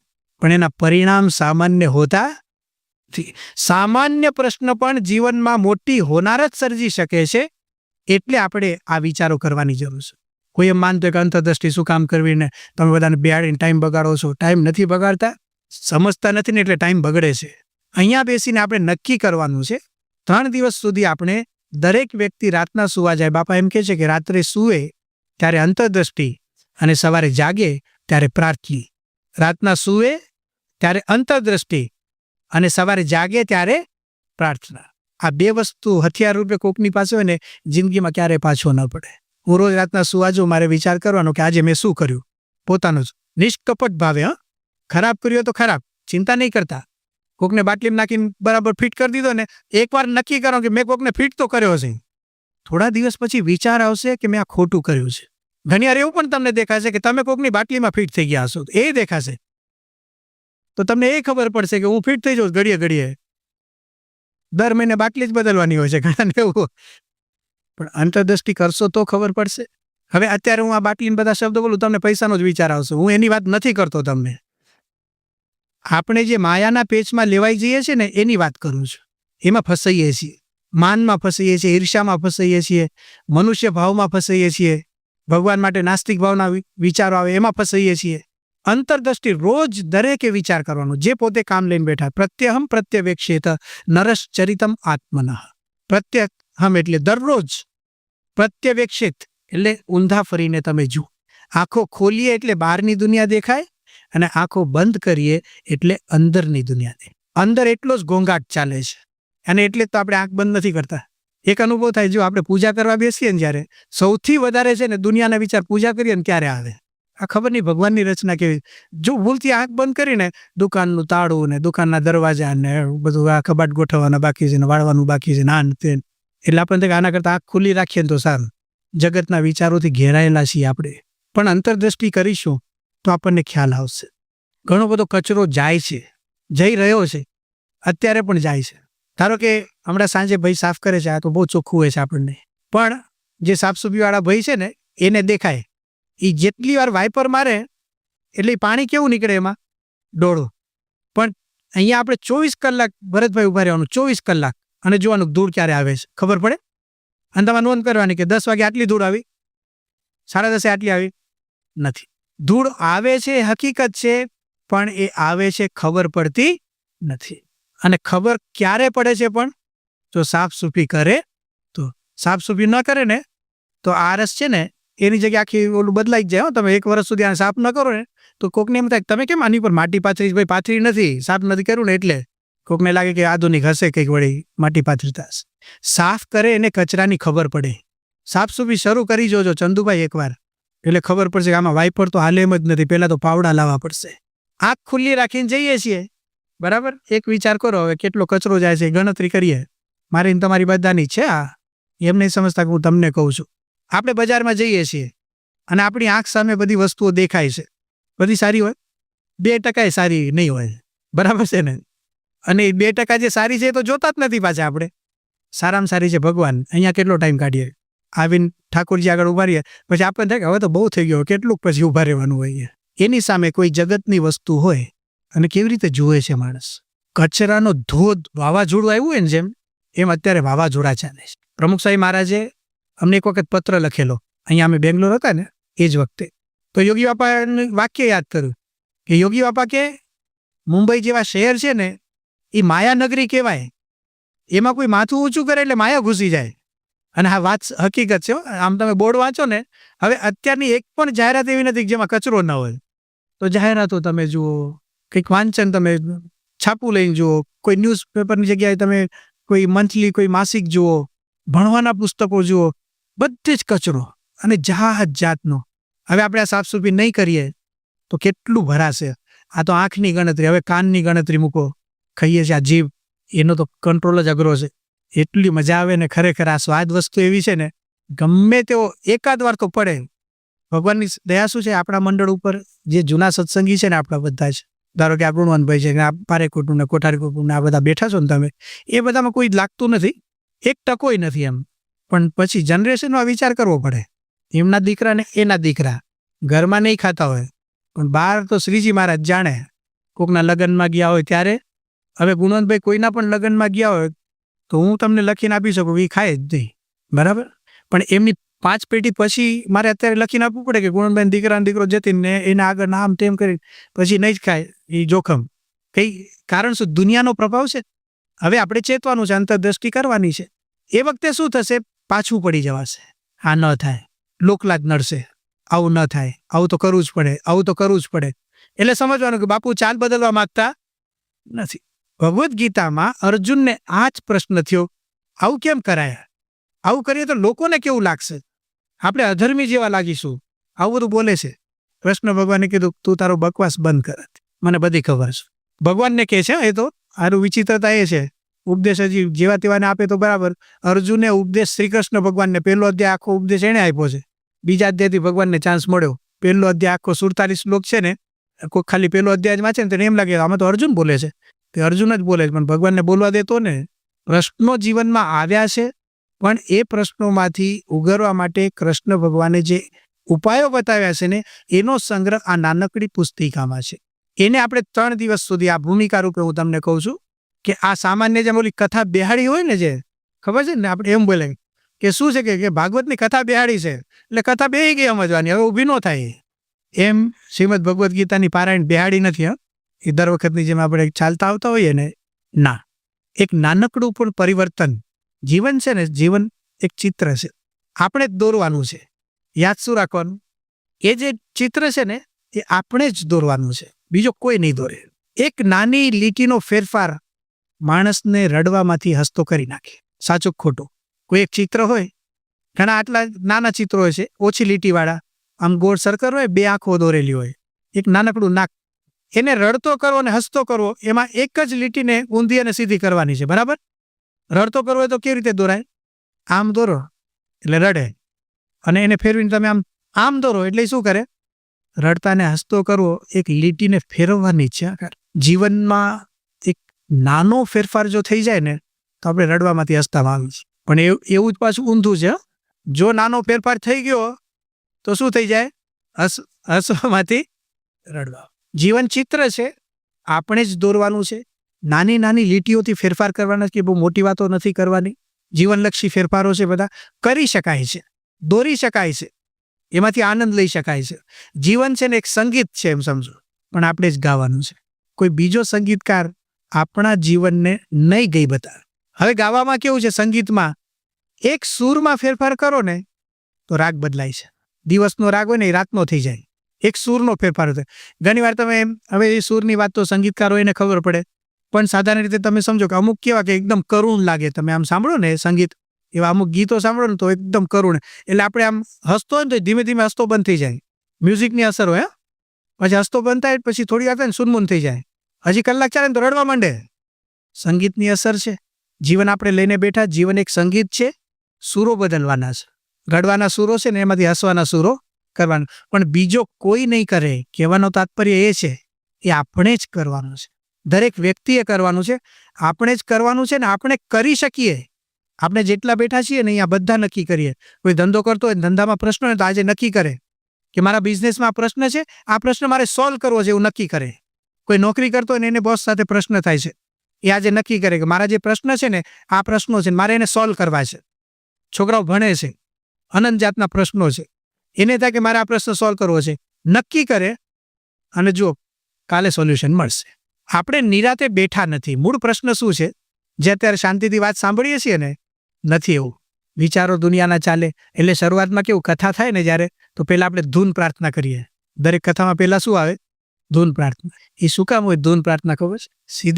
પણ એના પરિણામ સામાન્ય હોતા નથી. સામાન્ય પ્રશ્ન પણ જીવનમાં મોટી હોનારત સર્જી શકે છે. એટલે આપણે આ વિચારો કરવાની જરૂર છે. કોઈ એમ માનતો કે અંતરદ્રષ્ટિ શું કામ કરવી ને તમે બધાને બેહાડીને ટાઈમ બગાડો છો. ટાઈમ નથી બગાડતા, સમજતા નથી ને એટલે ટાઈમ બગડે છે. અહીંયા બેસીને આપણે નક્કી કરવાનું છે 3 દિવસ સુધી આપણે દરેક વ્યક્તિ રાતના સુવા જાય. બાપા એમ કહે છે કે રાત્રે સૂવે ત્યારે અંતરદ્રષ્ટિ અને સવારે જાગે ત્યારે પ્રાર્થના. રાતના સૂવે ત્યારે અંતરદ્રષ્ટિ અને સવારે જાગે ત્યારે પ્રાર્થના. આ 2 વસ્તુ હથિયાર રૂપે કોકની પાસે હોય ને જિંદગીમાં ક્યારેય પાછો ન પડે. હું રોજ રાતના સુવા જાઉં, મારે વિચાર કરવાનો કે આજે મેં શું કર્યું, પોતાનું જ નિષ્કપટ ભાવે. ખરાબ કર્યો તો ખરાબ, ચિંતા નહીં કરતા. કોકને બાટલીમાં નાખીને બરાબર ફિટ કરી દીધો ને, એકવાર નક્કી કરો કે મેં કોકને ફિટ તો કર્યો છે. થોડા દિવસ પછી વિચાર આવશે કે મેં આ ખોટું કર્યું છે. ઘણી વાર એવું પણ તમને દેખાશે કે તમે કોકની બાટલીમાં ફિટ થઈ ગયા હશો, એ દેખાશે. તો તમને એ ખબર પડશે કે હું ફિટ થઈ જાઉં ઘડીએ ઘડીએ. દર મહિને બાટલી જ બદલવાની હોય છે ઘણાને એવું. પણ અંતરદ્રષ્ટિ કરશો તો ખબર પડશે. હવે અત્યારે હું આ બાટલીને બધા શબ્દો બોલું, તમને પૈસાનો જ વિચાર આવશે. હું એની વાત નથી કરતો તમને. આપણે જે માયાના પેચમાં લેવાઈ જઈએ છીએ ને એની વાત કરું છું. એમાં ફસાઈએ છીએ, માનમાં ફસાઈએ છીએ, ઈર્ષામાં ફસાઈએ છીએ, મનુષ્ય ભાવમાં ફસાઈએ છીએ, ભગવાન માટે નાસ્તિક ભાવના વિચારો આવે એમાં ફસાઈએ છીએ. અંતરદ્રષ્ટિ રોજ દરેકે વિચાર કરવાનો, જે પોતે કામ લઈને બેઠા. પ્રત્યહમ પ્રત્યવેક્ષેત નરસ ચરિતમ આત્મનઃ. પ્રત્યહમ એટલે દરરોજ, પ્રત્યવેક્ષિત એટલે ઊંધા ફરીને તમે જુઓ. આંખો ખોલીએ એટલે બહારની દુનિયા દેખાય અને આંખો બંધ કરીએ એટલે અંદરની દુનિયા દેખાય. અંદર એટલો જ ઘોંઘાટ ચાલે છે અને એટલે જ તો આપણે આંખ બંધ નથી કરતા. એક અનુભવ થાય, જો આપણે પૂજા કરવા બેસીએ ને જ્યારે સૌથી વધારે છે ને દુનિયાના વિચાર પૂજા કરીએ ને ક્યારે આવે. આ ખબર નહીં ભગવાનની રચના કેવી. જો ભૂલથી આંખ બંધ કરીને દુકાનનું તાળું ને દુકાનના દરવાજા ને બધું આ કબાટ ગોઠવવાના બાકી છે ને વાળવાનું બાકી છે ને આ તે, એટલે આપણને આના કરતાં આંખ ખુલ્લી રાખીએ ને તો સારું. જગતના વિચારોથી ઘેરાયેલા છીએ આપણે, પણ અંતરદ્રષ્ટિ કરીશું તો આપણને ખ્યાલ આવશે. ઘણો બધો કચરો જાય છે, જઈ રહ્યો છે, અત્યારે પણ જાય છે. ધારો કે હમણાં સાંજે ભાઈ સાફ કરે છે, આ તો બહુ ચોખ્ખું હોય છે આપણને, પણ જે સાફસૂફીવાળા ભાઈ છે ને એને દેખાય, એ જેટલી વાર વાઇપર મારે એટલે પાણી કેવું નીકળે એમાં ડોળું. પણ અહીંયા આપણે 24 કલાક ભરતભાઈ ઉભા રહેવાનું, 24 કલાક, અને જોવાનું ધૂળ ક્યારે આવે છે ખબર પડે. અને તમારે નોંધ કરવાની કે 10 વાગે આટલી ધૂળ આવી, 10:30 આટલી આવી નથી. ધૂળ આવે છે હકીકત છે, પણ એ આવે છે ખબર પડતી નથી. અને ખબર ક્યારે પડે છે? પણ જો સાફસૂફી કરે તો. સાફસૂફી ન કરે ને તો આરસ છે ને એની જગ્યાએ આખી ઓલું બદલાઈ જ જાય. તમે 1 વર્ષ સુધી આ સાફ ન કરો ને તો કોકને એમ થાય તમે કેમ આની પર માટી પાથરી? ભાઈ પાથરી નથી, સાફ નથી કર્યું ને એટલે. કોકને લાગે કે આધુનિક હશે કંઈક વળી માટી પાથરતા હશે. સાફ કરે એને કચરાની ખબર પડે. સાફસૂફી શરૂ કરી જોજો ચંદુભાઈ એકવાર, એટલે ખબર પડશે કે આમાં વાઇપર તો હાલે એમ જ નથી, પહેલાં તો પાવડા લાવવા પડશે. આંખ ખુલ્લી રાખીને જઈએ છીએ, બરાબર. એક વિચાર કરો હવે કેટલો કચરો જાય છે, ગણતરી કરીએ. મારી તમારી બધાની છે આ, એમ નહીં સમજતા કે હું તમને કહું છું. આપણે બજારમાં જઈએ છીએ અને આપણી આંખ સામે બધી વસ્તુઓ દેખાય છે, બધી સારી હોય, 2% સારી નહીં હોય, બરાબર છે ને. અને 2% જે સારી છે એ તો જોતા જ નથી પાછા આપણે. સારામાં સારી છે ભગવાન. અહીંયા કેટલો ટાઈમ કાઢીએ, આવીને ઠાકોરજી આગળ ઉભા રહીએ, પછી આપણને થાય કે હવે તો બહુ થઈ ગયો, કેટલુંક પછી ઉભા રહેવાનું હોય. એની સામે કોઈ જગતની વસ્તુ હોય અને કેવી રીતે જુએ છે માણસ. કચરાનો ધોધ, વાવાઝોડું આવ્યું હોય ને જેમ, એમ અત્યારે વાવાઝોડા ચાલે છે. પ્રમુખ સાહેબ મહારાજે અમને એક વખત પત્ર લખેલો, અહીંયા અમે બેંગ્લોર હતા ને એ જ વખતે. તો યોગી બાપાનું વાક્ય યાદ કર્યું કે યોગી બાપા કે મુંબઈ જેવા શહેર છે ને એ માયાનગરી કહેવાય. એમાં કોઈ માથું ઊંચું કરે એટલે માયા ઘૂસી જાય. અને આ વાત હકીકત છે. આમ તમે બોર્ડ વાંચો ને, હવે અત્યારની એક પણ જાહેરાત એવી નથી જેમાં કચરો ન હોય. તો જાહેરાતો તમે જુઓ, કંઈક વાંચન તમે છાપું લઈને જુઓ, કોઈ ન્યૂઝપેપરની જગ્યાએ તમે કોઈ મંથલી કોઈ માસિક જુઓ, ભણવાના પુસ્તકો જુઓ, બધે જ કચરો અને જાત જાતનો. હવે આપણે આ સાફસૂફી નહીં કરીએ તો કેટલું ભરાશે. આ તો આંખની ગણતરી, હવે કાનની ગણતરી મૂકો. ખાઈએ છીએ આ જીભ, એનો તો કંટ્રોલ જ અઘરો છે. એટલી મજા આવે ને ખરેખર. આ સ્વાદ વસ્તુ એવી છે ને ગમે તેવો એકાદ વાર તો પડે. ભગવાનની દયા શું છે આપણા મંડળ ઉપર, જે જૂના સત્સંગી છે ને આપણા બધા જ, ધારો કે આ ગુણવંતભાઈ છે, આ પારેકોટનું ને કોઠારી કોટનું આ બધા બેઠા છો ને તમે, એ બધામાં કોઈ લાગતું નથી, 1% નથી એમ. પણ પછી જનરેશનનો વિચાર કરવો પડે. એમના દીકરા ને એના દીકરા ઘરમાં નહીં ખાતા હોય, પણ બહાર તો શ્રીજી મહારાજ જાણે, કોકના લગ્નમાં ગયા હોય ત્યારે. હવે ગુણવંતભાઈ કોઈના પણ લગ્નમાં ગયા હોય તો હું તમને લખીને આપી શકું, એ ખાય જ નહીં, બરાબર. પણ એમની 5 પેઢી પછી મારે અત્યારે લખીને આપવું પડે કે ગુણવંતભાઈ દીકરાનો દીકરો જતીન ને એના આગળ આમ તેમ કરી પછી નહીં જ ખાય, એ જોખમ. કઈ કારણ શું? દુનિયાનો પ્રભાવ છે. હવે આપણે ચેતવાનું છે, અંતરદ્રષ્ટિ કરવાની છે. એ વખતે શું થશે? પાછું પડી જવાશે. આ ન થાય, લોકલાજ નડશે, આવું ન થાય, આવું તો કરવું જ પડે, આવું તો કરવું જ પડે. એટલે સમજવાનું કે બાપુ ચાલ બદલવા માંગતા નથી. ભગવદ્ ગીતામાં અર્જુનને આ જ પ્રશ્ન થયો, આવું કેમ કરાય? આવું કરીએ તો લોકોને કેવું લાગશે? આપણે અધર્મી જેવા લાગીશું. આવું બધું બોલે છે. કૃષ્ણ ભગવાને કીધું તું તારો બકવાસ બંધ કર, મને બધી ખબર છે. ભગવાનને કહે છે. એ તો આનું વિચિત્રતા એ છે, ઉપદેશ હજી જેવા તેવાને આપે તો બરાબર. અર્જુને ઉપદેશ શ્રી કૃષ્ણ ભગવાનને પહેલો અધ્યાય આખો ઉપદેશ એને આપ્યો છે. બીજા અધ્યાયથી ભગવાનને ચાન્સ મળ્યો. પહેલો અધ્યાય આખો 47 શ્લોક છે ને, કોઈ ખાલી પહેલો અધ્યાય વાંચે ને તેને એમ લાગે આમાં તો અર્જુન બોલે છે, તે અર્જુન જ બોલે છે, પણ ભગવાનને બોલવા દેતો ને. પ્રશ્નો જીવનમાં આવ્યા છે, પણ એ પ્રશ્નોમાંથી ઉગરવા માટે કૃષ્ણ ભગવાને જે ઉપાયો બતાવ્યા છે ને, એનો સંગ્રહ આ નાનકડી પુસ્તિકામાં છે. એને આપણે 3 દિવસ સુધી આ ભૂમિકા રૂપે હું તમને કહું છું કે આ સામાન્ય જેમ ઓલી કથા બેહાડી હોય ને, જે ખબર છે ને, આપણે એમ બોલે કે શું છે કે ભાગવતની કથા બેહાડી છે એટલે કથા બેહી ગઈ સમજવાની, હવે ઊભી ન થાય. એમ શ્રીમદ ભગવદ્ ગીતાની પારાયણ બેહાડી નથી. એ દર વખતની જેમ આપણે ચાલતા આવતા હોઈએ ને, ના. એક નાનકડું પણ પરિવર્તન. જીવન છે ને, જીવન એક ચિત્ર છે, આપણે જ દોરવાનું છે. યાદ શું રાખવાનું? એ જે ચિત્ર છે ને એ આપણે જ દોરવાનું છે, બીજો કોઈ નહીં દોરે. એક નાની લીટીનો ફેરફાર માણસને રડવામાંથી હસતો કરી નાખે. સાચું ખોટું? કોઈ એક ચિત્ર હોય, ઘણા આટલા નાના ચિત્રો હોય છે, ઓછી લીટીવાળા, આમ ગોળ સર્કલ હોય, 2 આંખો દોરેલી હોય, એક નાનકડું નાક. એને રડતો કરવો અને હસતો કરવો, એમાં એક જ લીટીને ઊંધી અને સીધી કરવાની છે, બરાબર. રડતો કરવો હોય તો કેવી રીતે દોરાય? આમ દોરો એટલે રડે, અને એને ફેરવીને તમે આમ આમ દોરો એટલે શું કરે? રડતાને હસતો કરવો, એક લીટીને ફેરવવાની છે. જીવનમાં એક નાનો ફેરફાર જો થઈ જાય ને તો આપણે રડવામાંથી હસતામાં આવી છે. પણ એવું જ પાછું ઊંધું છે. જો નાનો ફેરફાર થઈ ગયો તો શું થઈ જાય? હસવામાંથી રડવા. જીવન ચિત્ર છે, આપણે જ દોરવાનું છે. નાની નાની લીટીઓથી ફેરફાર કરવાના છે, બહુ મોટી વાતો નથી કરવાની. જીવનલક્ષી ફેરફારો છે, બધા કરી શકાય છે, દોરી શકાય છે, એમાંથી આનંદ લઈ શકાય છે. જીવન છે ને એક સંગીત છે એમ સમજો, પણ આપણે જ ગાવાનું છે. કોઈ બીજો સંગીતકાર આપણા જીવનને નહીં ગઈ બતાવે. હવે ગાવામાં કેવું છે? સંગીતમાં એક સૂરમાં ફેરફાર કરો ને તો રાગ બદલાય છે. દિવસનો રાગ હોય ને એ રાતનો થઈ જાય, એક સૂરનો ફેરફાર થાય. ઘણી વાર તમે હવે એ સૂરની વાત તો સંગીતકારો એને ખબર પડે, પણ સાધારણ રીતે તમે સમજો કે અમુક કેવા કે એકદમ કરુણ લાગે. તમે આમ સાંભળો ને સંગીત, એવા અમુક ગીતો સાંભળો ને તો એકદમ કરુણ, એટલે આપણે આમ હસતો હોય ને તો ધીમે ધીમે હસતો બંધ થઈ જાય. મ્યુઝિકની અસર હોય. પછી હસતો બંધ થાય પછી થોડી વાર થાય ને સુનમુન થઈ જાય, હજી કલાક ચાલે ને તો રડવા માંડે. સંગીતની અસર છે. જીવન આપણે લઈને બેઠા, જીવન એક સંગીત છે. સૂરો બદલવાના છે. રડવાના સૂરો છે ને એમાંથી હસવાના સૂરો કરવાના, પણ બીજો કોઈ નહીં કરે. કહેવાનો તાત્પર્ય એ છે, એ આપણે જ કરવાનું છે. દરેક વ્યક્તિએ કરવાનું છે, આપણે જ કરવાનું છે. ને આપણે કરી શકીએ. આપણે જેટલા બેઠા છીએ ને અહીંયા બધા નક્કી કરીએ. કોઈ ધંધો કરતો હોય, ધંધામાં પ્રશ્ન હોય તો આજે નક્કી કરે કે મારા બિઝનેસમાં આ પ્રશ્ન છે, આ પ્રશ્ન મારે સોલ્વ કરવો છે, એવું નક્કી કરે. કોઈ નોકરી કરતો હોય ને એને બોસ સાથે પ્રશ્ન થાય છે, એ આજે નક્કી કરે કે મારા જે પ્રશ્ન છે ને આ પ્રશ્નો છે, મારે એને સોલ્વ કરવા છે. છોકરાઓ ભણે છે, અનંત જાતના પ્રશ્નો છે, એને થાય કે મારે આ પ્રશ્ન સોલ્વ કરવો છે, નક્કી કરે અને જો કાલે સોલ્યુશન મળશે. આપણે નિરાતે બેઠા નથી. મૂળ પ્રશ્ન શું છે? જે અત્યારે શાંતિથી વાત સાંભળીએ છીએ ને, નથી એવું. વિચારો દુનિયાના ચાલે. એટલે શરૂઆતમાં કેવું કથા થાય ને જ્યારે, તો પહેલાં આપણે ધૂન પ્રાર્થના કરીએ. દરેક કથામાં પહેલાં શું આવે? ધૂન પ્રાર્થના. એ શું કામ હોય ધૂન પ્રાર્થના? ખબર છે?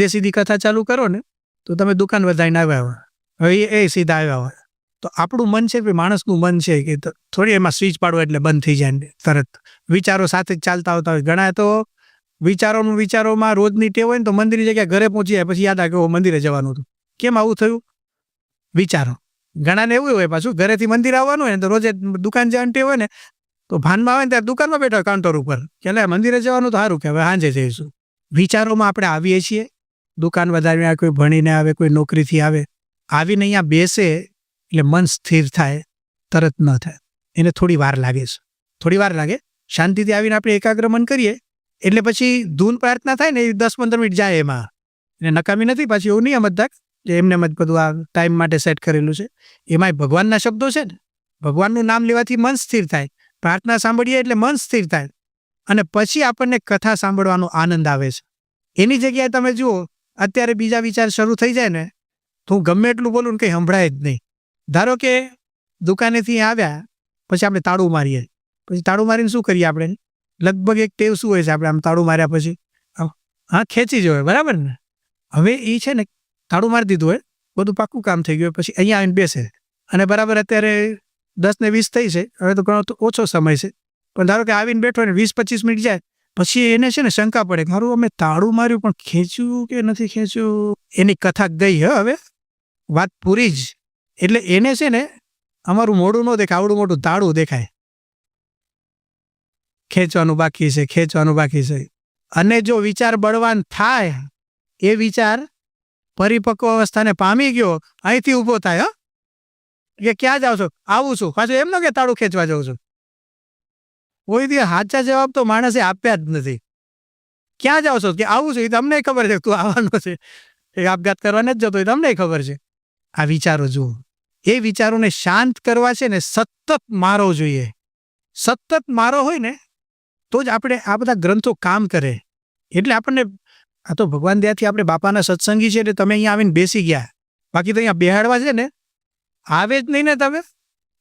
સીધી કથા ચાલુ કરો ને તો તમે દુકાન વધારીને આવ્યા હોય, હવે એ સીધા આવ્યા હોય, તો આપણું મન છે, માણસનું મન છે કે થોડી એમાં સ્વિચ પાડો એટલે બંધ થઈ જાય ને તરત. વિચારો સાથે જ ચાલતા આવતા હોય. ઘણા તો વિચારોમાં રોજની ટેવ હોય ને તો મંદિરની જગ્યાએ ઘરે પહોંચી જાય પછી યાદ આવે કે મંદિરે જવાનું હતું. કેમ આવું થયું? વિચારો. ઘણાને એવું હોય પાછું ઘરેથી મંદિર આવવાનું હોય ને તો રોજે દુકાન જવાનું ટેવ હોય ને તો ભાનમાં આવે ને ત્યારે દુકાનમાં બેઠા કાઉન્ટર ઉપર કે એટલે મંદિરે જવાનું તો સારું કે હવે સાંજે જઈશું. વિચારોમાં આપણે આવીએ છીએ. દુકાન વધારીને કોઈ ભણીને આવે, કોઈ નોકરીથી આવે, આવીને અહીંયા બેસે એટલે મન સ્થિર થાય, તરત ન થાય. એને થોડી વાર લાગે છે, થોડી વાર લાગે. શાંતિથી આવીને આપણે એકાગ્ર મન કરીએ એટલે પછી ધૂન પ્રાર્થના થાય ને એ 10-15 મિનિટ જાય એમાં. એને નકામી નથી પાછી, એવું નહીં સમજતા કે એમને જ બધું આ ટાઈમ માટે સેટ કરેલું છે. એમાંય ભગવાનના શબ્દો છે ને, ભગવાનનું નામ લેવાથી મન સ્થિર થાય. પ્રાર્થના સાંભળીએ એટલે મન સ્થિર થાય અને પછી આપણને કથા સાંભળવાનો આનંદ આવે છે. એની જગ્યાએ તમે જુઓ અત્યારે બીજા વિચાર શરૂ થઈ જાય ને તો હું ગમે એટલું બોલું ને કંઈ સંભળાય જ નહીં. ધારો કે દુકાનેથી આવ્યા પછી આપણે તાળું મારીએ, પછી તાળું મારીને શું કરીએ આપણે? લગભગ એક ટેવ શું હોય છે આપણે આમ તાળું માર્યા પછી હા ખેંચી જોઈએ, બરાબર ને? હવે એ છે ને તાળું મારી દીધું હોય, બધું પાક્કું કામ થઈ ગયું, પછી અહીંયા આવીને બેસે અને બરાબર અત્યારે 10 ને 20 થઈ છે, હવે તો ઘણો ઓછો સમય છે, પણ ધારો કે આવીને બેઠો ને 20-25 મિનિટ જાય પછી એને છે ને શંકા પડે કે મારું અમે તાળું માર્યું પણ ખેંચ્યું કે નથી ખેંચ્યું. એની કથા ગઈ હવે વાત પૂરી જ. એટલે એને છે ને અમારું મોઢું ન દેખાય, આવડું મોટું તાળું દેખાય. ખેંચવાનું બાકી છે, ખેંચવાનું બાકી છે. અને જો વિચાર બળવાન થાય, એ વિચાર પરિપક્વ અવસ્થાને પામી ગયો, અહીંથી ઊભો થાય કે ક્યાં જાઓ છો? આવું છું. પાછું એમ ન કે તાળું ખેંચવા જાઉં છું. કોઈ દી સાચા જવાબ તો માણસે આપ્યા જ નથી. ક્યાં જાઓ છો? કે આવું છું. એ તમને ખબર છે તું આવવાનો છે, એ આપઘાત કરવાને જ જતો, એ તમને ખબર છે. આ વિચારો જુઓ, એ વિચારોને શાંત કરવા છે ને સતત મારો જોઈએ. સતત મારો હોય ને તો જ આપણે આ બધા ગ્રંથો કામ કરે. એટલે આપણને આ તો ભગવાન દયાથી આપણે બાપાના સત્સંગી છે એટલે તમે અહીંયા આવીને બેસી ગયા, બાકી તો અહીંયા બેહાડવા છે ને આવે જ નહીં ને. તમે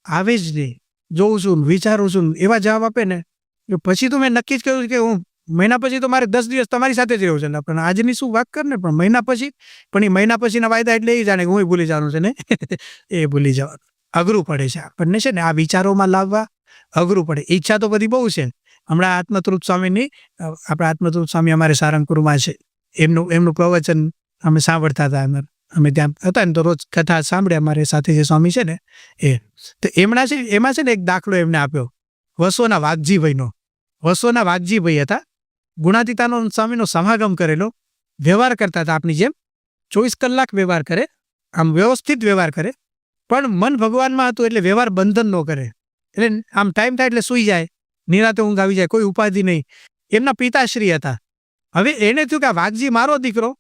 આવે જ નહીં. જોઉં છું, વિચારું છું, એવા જવાબ આપે ને પછી તો મેં નક્કી જ કર્યું કે હું મહિના પછી તો મારે 10 દિવસ તમારી સાથે જ રહ્યું છે ને. પણ આજની શું વાત કર ને, પણ મહિના પછી, પણ એ મહિના પછીના વાયદા એટલે એ જાણે કે હું ભૂલી જવાનું છે ને એ ભૂલી જવાનું અઘરું પડે છે આપણને. છે ને આ વિચારોમાં લાવવા અઘરું પડે. ઈચ્છા તો બધી બહુ છે. હમણાં આત્મતૃપ્ત સ્વામીની, આપણા આત્મતૃપ્ત સ્વામી અમારે સારંગપુરમાં છે, એમનું પ્રવચન અમે સાંભળતા હતા. અમે ત્યાં હતા ને તો રોજ કથા સાંભળે. અમારે સાથે જે સ્વામી છે ને એ તો એમાં છે ને એક દાખલો એમને આપ્યો વસોના વાઘજીભાઈનો. વસોના વાઘજીભાઈ હતા, ગુણાતીતાનંદ સ્વામીનો સમાગમ કરેલો, વ્યવહાર કરતા હતા આપની જેમ, 24 કલાક વ્યવહાર કરે, આમ વ્યવસ્થિત વ્યવહાર કરે, પણ મન ભગવાનમાં હતું એટલે વ્યવહાર બંધન ન કરે. એટલે આમ ટાઈમ થાય એટલે સૂઈ જાય, નિરાતે ઊંઘ આવી જાય, કોઈ ઉપાધિ નહીં. એમના પિતાશ્રી હતા. હવે એને થયું કે આ વાઘજી મારો દીકરો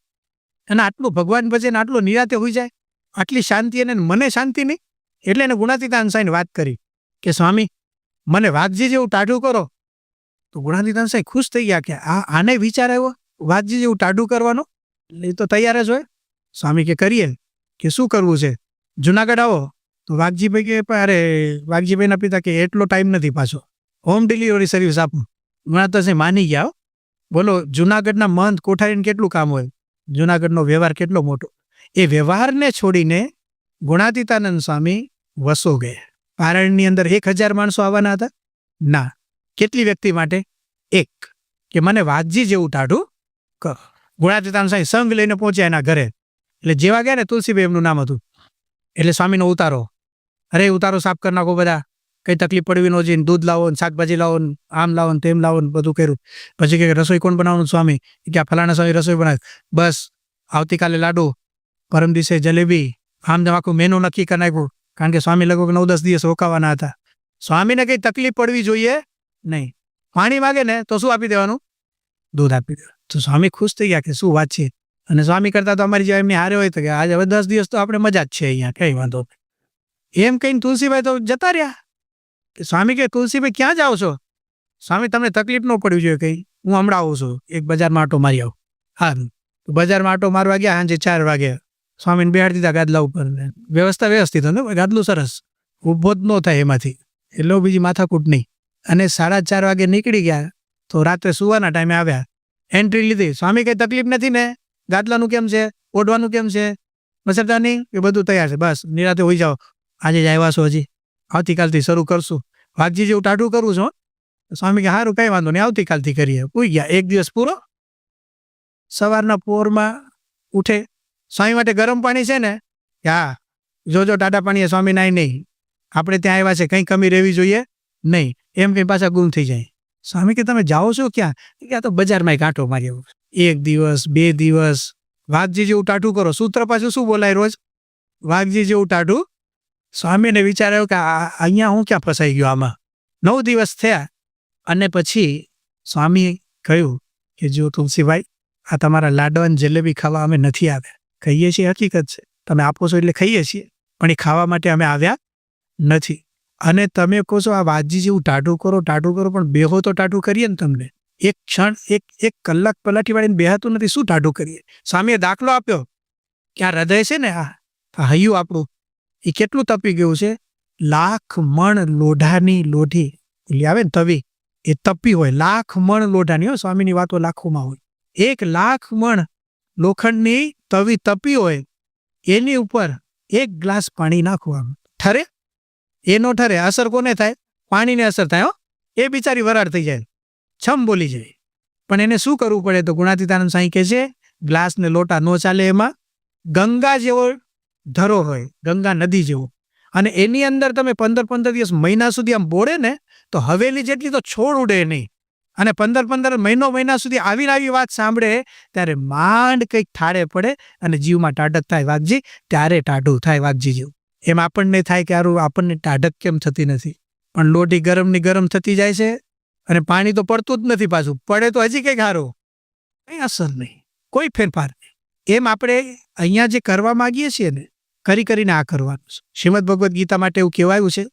અને આટલું ભગવાન ભજે ને આટલું નિરાતે હોઈ જાય, આટલી શાંતિ, અને મને શાંતિ નહીં. એટલે એને ગુણાતીતાનંદ સ્વામીને વાત કરી કે સ્વામી મને વાઘજી જેવું ટાઢું કરો. તો ગુણાતીતાનંદ સ્વામી ખુશ થઈ ગયા કે આને વિચાર આવ્યો વાઘજી જેવું ટાઢું કરવાનો, એ તો તૈયાર જ હોય. સ્વામી કે કરીએ. કે શું કરવું છે? જુનાગઢ આવો. તો વાઘજીભાઈ કે અરે વાઘજીભાઈના પિતા કે એટલો ટાઈમ નથી પાછો, હોમ ડિલિવરી સર્વિસ આપું. ગુણાતીતાનંદ સ્વામી માની ગયા. બોલો જુનાગઢના મહંત કોઠારીને કેટલું કામ હોય, જુનાગઢનો વ્યવહાર કેટલો મોટો. એ વ્યવહારને છોડીને ગુણાતીતાનંદ સ્વામી વસો ગયા. પારણની અંદર 1000 માણસો આવવાના હતા ના. કેટલી વ્યક્તિ માટે? એક. કે મને વાઘજી જેવું ટાઢું કરો. ગુણાતીતાનંદ સ્વામી સંઘ લઈને પહોંચ્યા એના ઘરે. એટલે જેવા ગયા ને, તુલસીભાઈ એમનું નામ હતું, એટલે સ્વામીનો ઉતારો, અરે ઉતારો સાફ કરી નાખો બધા, કઈ તકલીફ પડવી ન જોઈએ, દૂધ લાવો, શાકભાજી લાવો, આમ લાવો ને તેમ લાવો, બધું કર્યું. પછી કે રસોઈ કોણ બનાવવાનું? સ્વામી કે ફલાણા સ્વામી રસોઈ બનાવે. બસ આવતીકાલે લાડુ, પરમ દિવસે જલેબી, આમ જેમ આખું મેનુ નક્કી કરી નાખ્યું. કારણ કે સ્વામી લગભગ 9-10 દિવસ રોકાવાના હતા. સ્વામીને કંઈ તકલીફ પડવી જોઈએ નહીં. પાણી માગે ને તો શું આપી દેવાનું? દૂધ આપી દેવાનું. તો સ્વામી ખુશ થઈ ગયા કે શું વાત છે. અને સ્વામી કરતા તો અમારી જે એમની હારે હોય તો કે આજે હવે 10 દિવસ તો આપણે મજા જ છે અહીંયા, કંઈ વાંધો નહીં. એમ કહીને તુલસીભાઈ તો જતા રહ્યા. સ્વામી કે તુલસીભાઈ ક્યાં જાઓ છો? સ્વામી તમને તકલીફ ન પડવી જોઈએ કંઈ, હું હમણાં આવું છું, એક બજારમાં આટો મારી આવું. હા, બજારમાં આટો મારવા ગયા, સાંજે 4 વાગે સ્વામીને બેહાડી દીધા ગાદલા ઉપર. વ્યવસ્થા વ્યવસ્થિત હતી, ગાદલું સરસ, ઊભો જ ન થાય એમાંથી, એટલે બીજી માથાકૂટ નહીં. અને 4:30 વાગે નીકળી ગયા તો રાત્રે સુવાના ટાઈમે આવ્યા, એન્ટ્રી લીધી. સ્વામી કંઈ તકલીફ નથી ને? ગાદલાનું કેમ છે? ઓઢવાનું કેમ છે? મસરતા નહીં? એ બધું તૈયાર છે, બસ નિરાતે હોઈ જાઓ. આજે જ આવ્યા છો, હજી આવતીકાલથી શરૂ કરશું. વાઘજી જેવું ટાઢું કરવું છો? સ્વામી કે સારું, કંઈ વાંધો નહીં, આવતીકાલથી કરીએ. પૂઈ ગયા. 1 દિવસ પૂરો. સવારના પોરમાં ઉઠે. સ્વામી માટે ગરમ પાણી છે ને? હા, જોજો ટાટા પાણીએ સ્વામિનારાયણ નહીં, આપણે ત્યાં આવ્યા છે, કંઈ કમી રહેવી જોઈએ નહીં, એમ કંઈ પાછા ગુમ થઈ જાય. સ્વામી કે તમે જાઓ છો ક્યાં? કે આ તો બજારમાં કાંટો મારી આવું. 1 દિવસ 2 દિવસ વાઘજી જેવું ટાટું કરો. સૂત્ર પાછું શું બોલાય રોજ? વાઘજી જેવું ટાટું. સ્વામીને વિચાર આવ્યો કે અહીંયા હું ક્યાં ફસાઈ ગયો આમાં. 9 દિવસ થયા અને પછી સ્વામી કહ્યું કે જો તુલસીભાઈ, આ તમારા લાડવા ને જલેબી ખાવા અમે નથી આવ્યા. ખાઈએ છીએ હકીકત છે, તમે આપો છો એટલે ખાઈએ છીએ, પણ એ ખાવા માટે અમે આવ્યા નથી. અને તમે કહો છો આ વાઘજી જેવું ટાટું કરો, પણ બેહો તો ટાટું કરીએ ને તમને. એક ક્ષણ એક કલાક પલાટી વાળીને બેહાતું નથી, શું ટાટું કરીએ? સ્વામીએ દાખલો આપ્યો કે આ હૃદય છે ને, આ હૈયું આપણું, એ કેટલું તપી ગયું છે. 1,00,000 મણ લોઢાની લોઢી એટલે આવે ને તવી, એ તપી હોય. 1,00,000 મણ લોઢાની, સ્વામીની વાતો લાખોમાં હોય. 1,00,000 મણ લોખંડની તવી તપી હોય, એની ઉપર 1 ગ્લાસ પાણી નાખવાનું, ઠરે? એ નો ઠરે. અસર કોને થાય? પાણીને અસર થાય. એ બિચારી વરાળ થઈ જાય, છમ બોલી જાય. પણ એને શું કરવું પડે? તો ગુણાતીતાનંદ સાંઈ કહે છે ગ્લાસ ને લોટા નો ચાલે, એમાં ગંગા જેવો ધરો હોય, ગંગા નદી જેવો. અને એની અંદર તમે 15 દિવસ મહિના સુધી આમ બોળે ને તો હવેલી જેટલી તો છોડ ઉડે નહીં. અને 15 મહિના સુધી આવી વાત સાંભળે ત્યારે માંડ કંઈક ઠાડે પડે અને જીવમાં ટાઢક થાય. વાઘજી ત્યારે ટાઢું થાય વાઘજી જેવું. એમ આપણને થાય કે આપણને ટાઢક કેમ થતી નથી? પણ લોઢી ગરમની ગરમ થતી જાય છે અને પાણી તો પડતું જ નથી, પાછું પડે તો હજી કંઈક હારો, કંઈ અસર નહીં, કોઈ ફેરફાર નહીં. એમ આપણે અહીંયા જે કરવા માગીએ છીએ ને, કરીને આ કરવાનું છે. શ્રીમદ ભગવદ્ ગીતા માટે એવું કહેવાયું છે,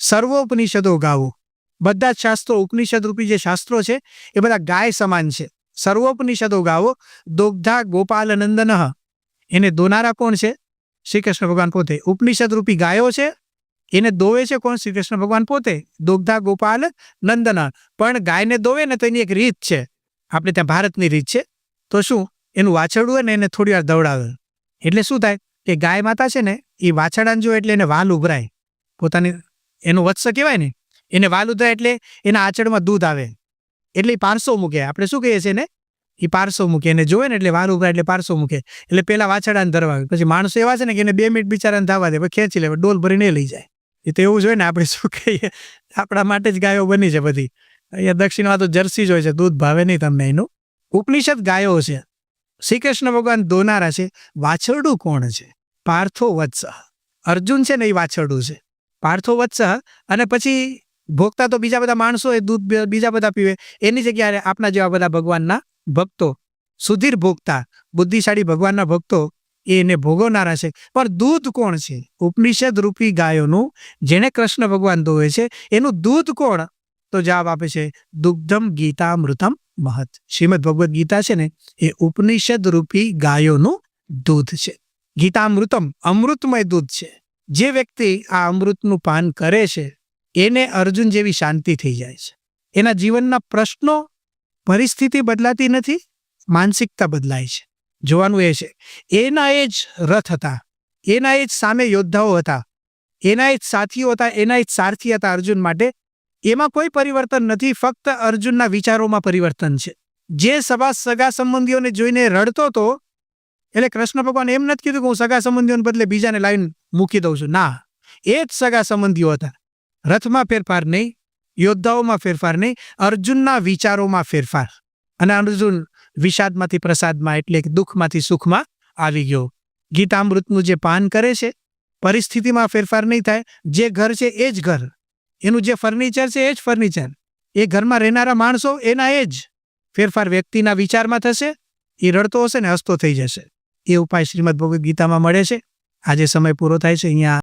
સર્વોપનિષદો ગાવો. બધા જ શાસ્ત્રો, ઉપનિષદ રૂપી જે શાસ્ત્રો છે એ બધા ગાય સમાન છે. સર્વોપનિષદો ગાવો દોગ્ધા ગોપાલ નંદન. એને દોનારા કોણ છે? શ્રી કૃષ્ણ ભગવાન પોતે. ઉપનિષદ રૂપી ગાયો છે, એને દોવે છે કોણ? શ્રી કૃષ્ણ ભગવાન પોતે. દોગ્ધા ગોપાલ નંદન. પણ ગાયને દોવે ને તો એની એક રીત છે, આપણે ત્યાં ભારતની રીત છે. તો શું? એનું વાછરડું હોય ને એને થોડી વાર દવડાવે, એટલે શું થાય કે ગાય માતા છે ને એ વાછરડાને જો એટલે એને વાલ ઉભરાય, પોતાની એનું વત્સ કહેવાય ને, એને વાલ ઉભરાય એટલે એના આંચળમાં દૂધ આવે, એટલે એ પારસો મૂકે. આપણે શું કહીએ છીએ ને, એ પારસો મૂકે. એને જોવે ને એટલે વાલ ઉભરાય એટલે પારસો મૂકે, એટલે પેલા વાછરડાને ધરવા. પછી માણસો એવા છે ને કે એને 2 મિનિટ બિચારાને થવા દે, પછી ખેંચી લે, ડોલ ભરીને લઈ જાય. એ તો એવું જ હોય ને, આપણે શું કહીએ, આપણા માટે જ ગાયો બની છે બધી. અહીંયા દક્ષિણમાં તો જર્સી જ હોય છે, દૂધ ભાવે નહીં તમને. એનું ઉપનિષદ ગાયો છે, શ્રી કૃષ્ણ ભગવાન દોનારા છે. વાછરડું કોણ છે? પાર્થો વત્સ. અર્જુન છે ને એ વાછરડું છે, પાર્થો વત્સ. અને પછી ભોગતા તો બીજા બધા માણસો, એ દૂધ બીજા બધા પીવે. એની જગ્યાએ આપણા જેવા બધા ભગવાનના ભક્તો, સુધીર ભોગતા બુદ્ધિશાળી ભગવાનના ભક્તો, એને ભોગવનારા છે. પણ દૂધ કોણ છે? ઉપનિષદ રૂપી ગાયોનું, જેને કૃષ્ણ ભગવાન દોવે છે, એનું દૂધ કોણ? તો જવાબ આપે છે દુગ્ધમ ગીતામૃતમ મહત. શ્રીમદ ભગવદ્ ગીતા છે ને એ ઉપનિષદ રૂપી ગાયોનું દૂધ છે. ગીતામૃતમ અમૃતમય દૂધ છે. જે વ્યક્તિ આ અમૃતનું પાન કરે છે એને અર્જુન જેવી શાંતિ થઈ જાય છે. એના જીવનના પ્રશ્નો, પરિસ્થિતિ બદલાતી નથી, માનસિકતા બદલાય છે. જોવાનું એ છે, એના એ જ રથ હતા, એના એ જ સામે યોદ્ધાઓ હતા, એના એ જ સાથીઓ હતા, એના એ જ સારથી હતા અર્જુન માટે. એમાં કોઈ પરિવર્તન નથી, ફક્ત અર્જુનના વિચારોમાં પરિવર્તન છે. જે સગા સંબંધીઓને જોઈને રડતો હતો, એટલે કૃષ્ણ ભગવાન એમ નથી કીધું કે હું સગા સંબંધીઓને બદલે બીજાને લાવીને મૂકી દઉં છું. ના, એ જ સગા સંબંધીઓ હતા. રથમાં ફેરફાર નહીં, યોદ્ધાઓમાં ફેરફાર નહીં, અર્જુનના વિચારોમાં ફેરફાર. અને અર્જુન વિષાદમાંથી પ્રસાદમાં, એટલે દુઃખમાંથી સુખમાં આવી ગયો. ગીતામૃતનું જે પાન કરે છે, પરિસ્થિતિમાં ફેરફાર નહીં થાય. જે ઘર છે એ જ ઘર, એનું જે ફર્નિચર છે એ જ ફર્નિચર, એ ઘરમાં રહેનારા માણસો એના એ જ. ફેરફાર વ્યક્તિના વિચારમાં થશે. એ રડતો હશે ને હસતો થઈ જશે. એ ઉપાય શ્રીમદ ભગવદ્ ગીતામાં મળે છે. આજે સમય પૂરો થાય છે. અહીંયા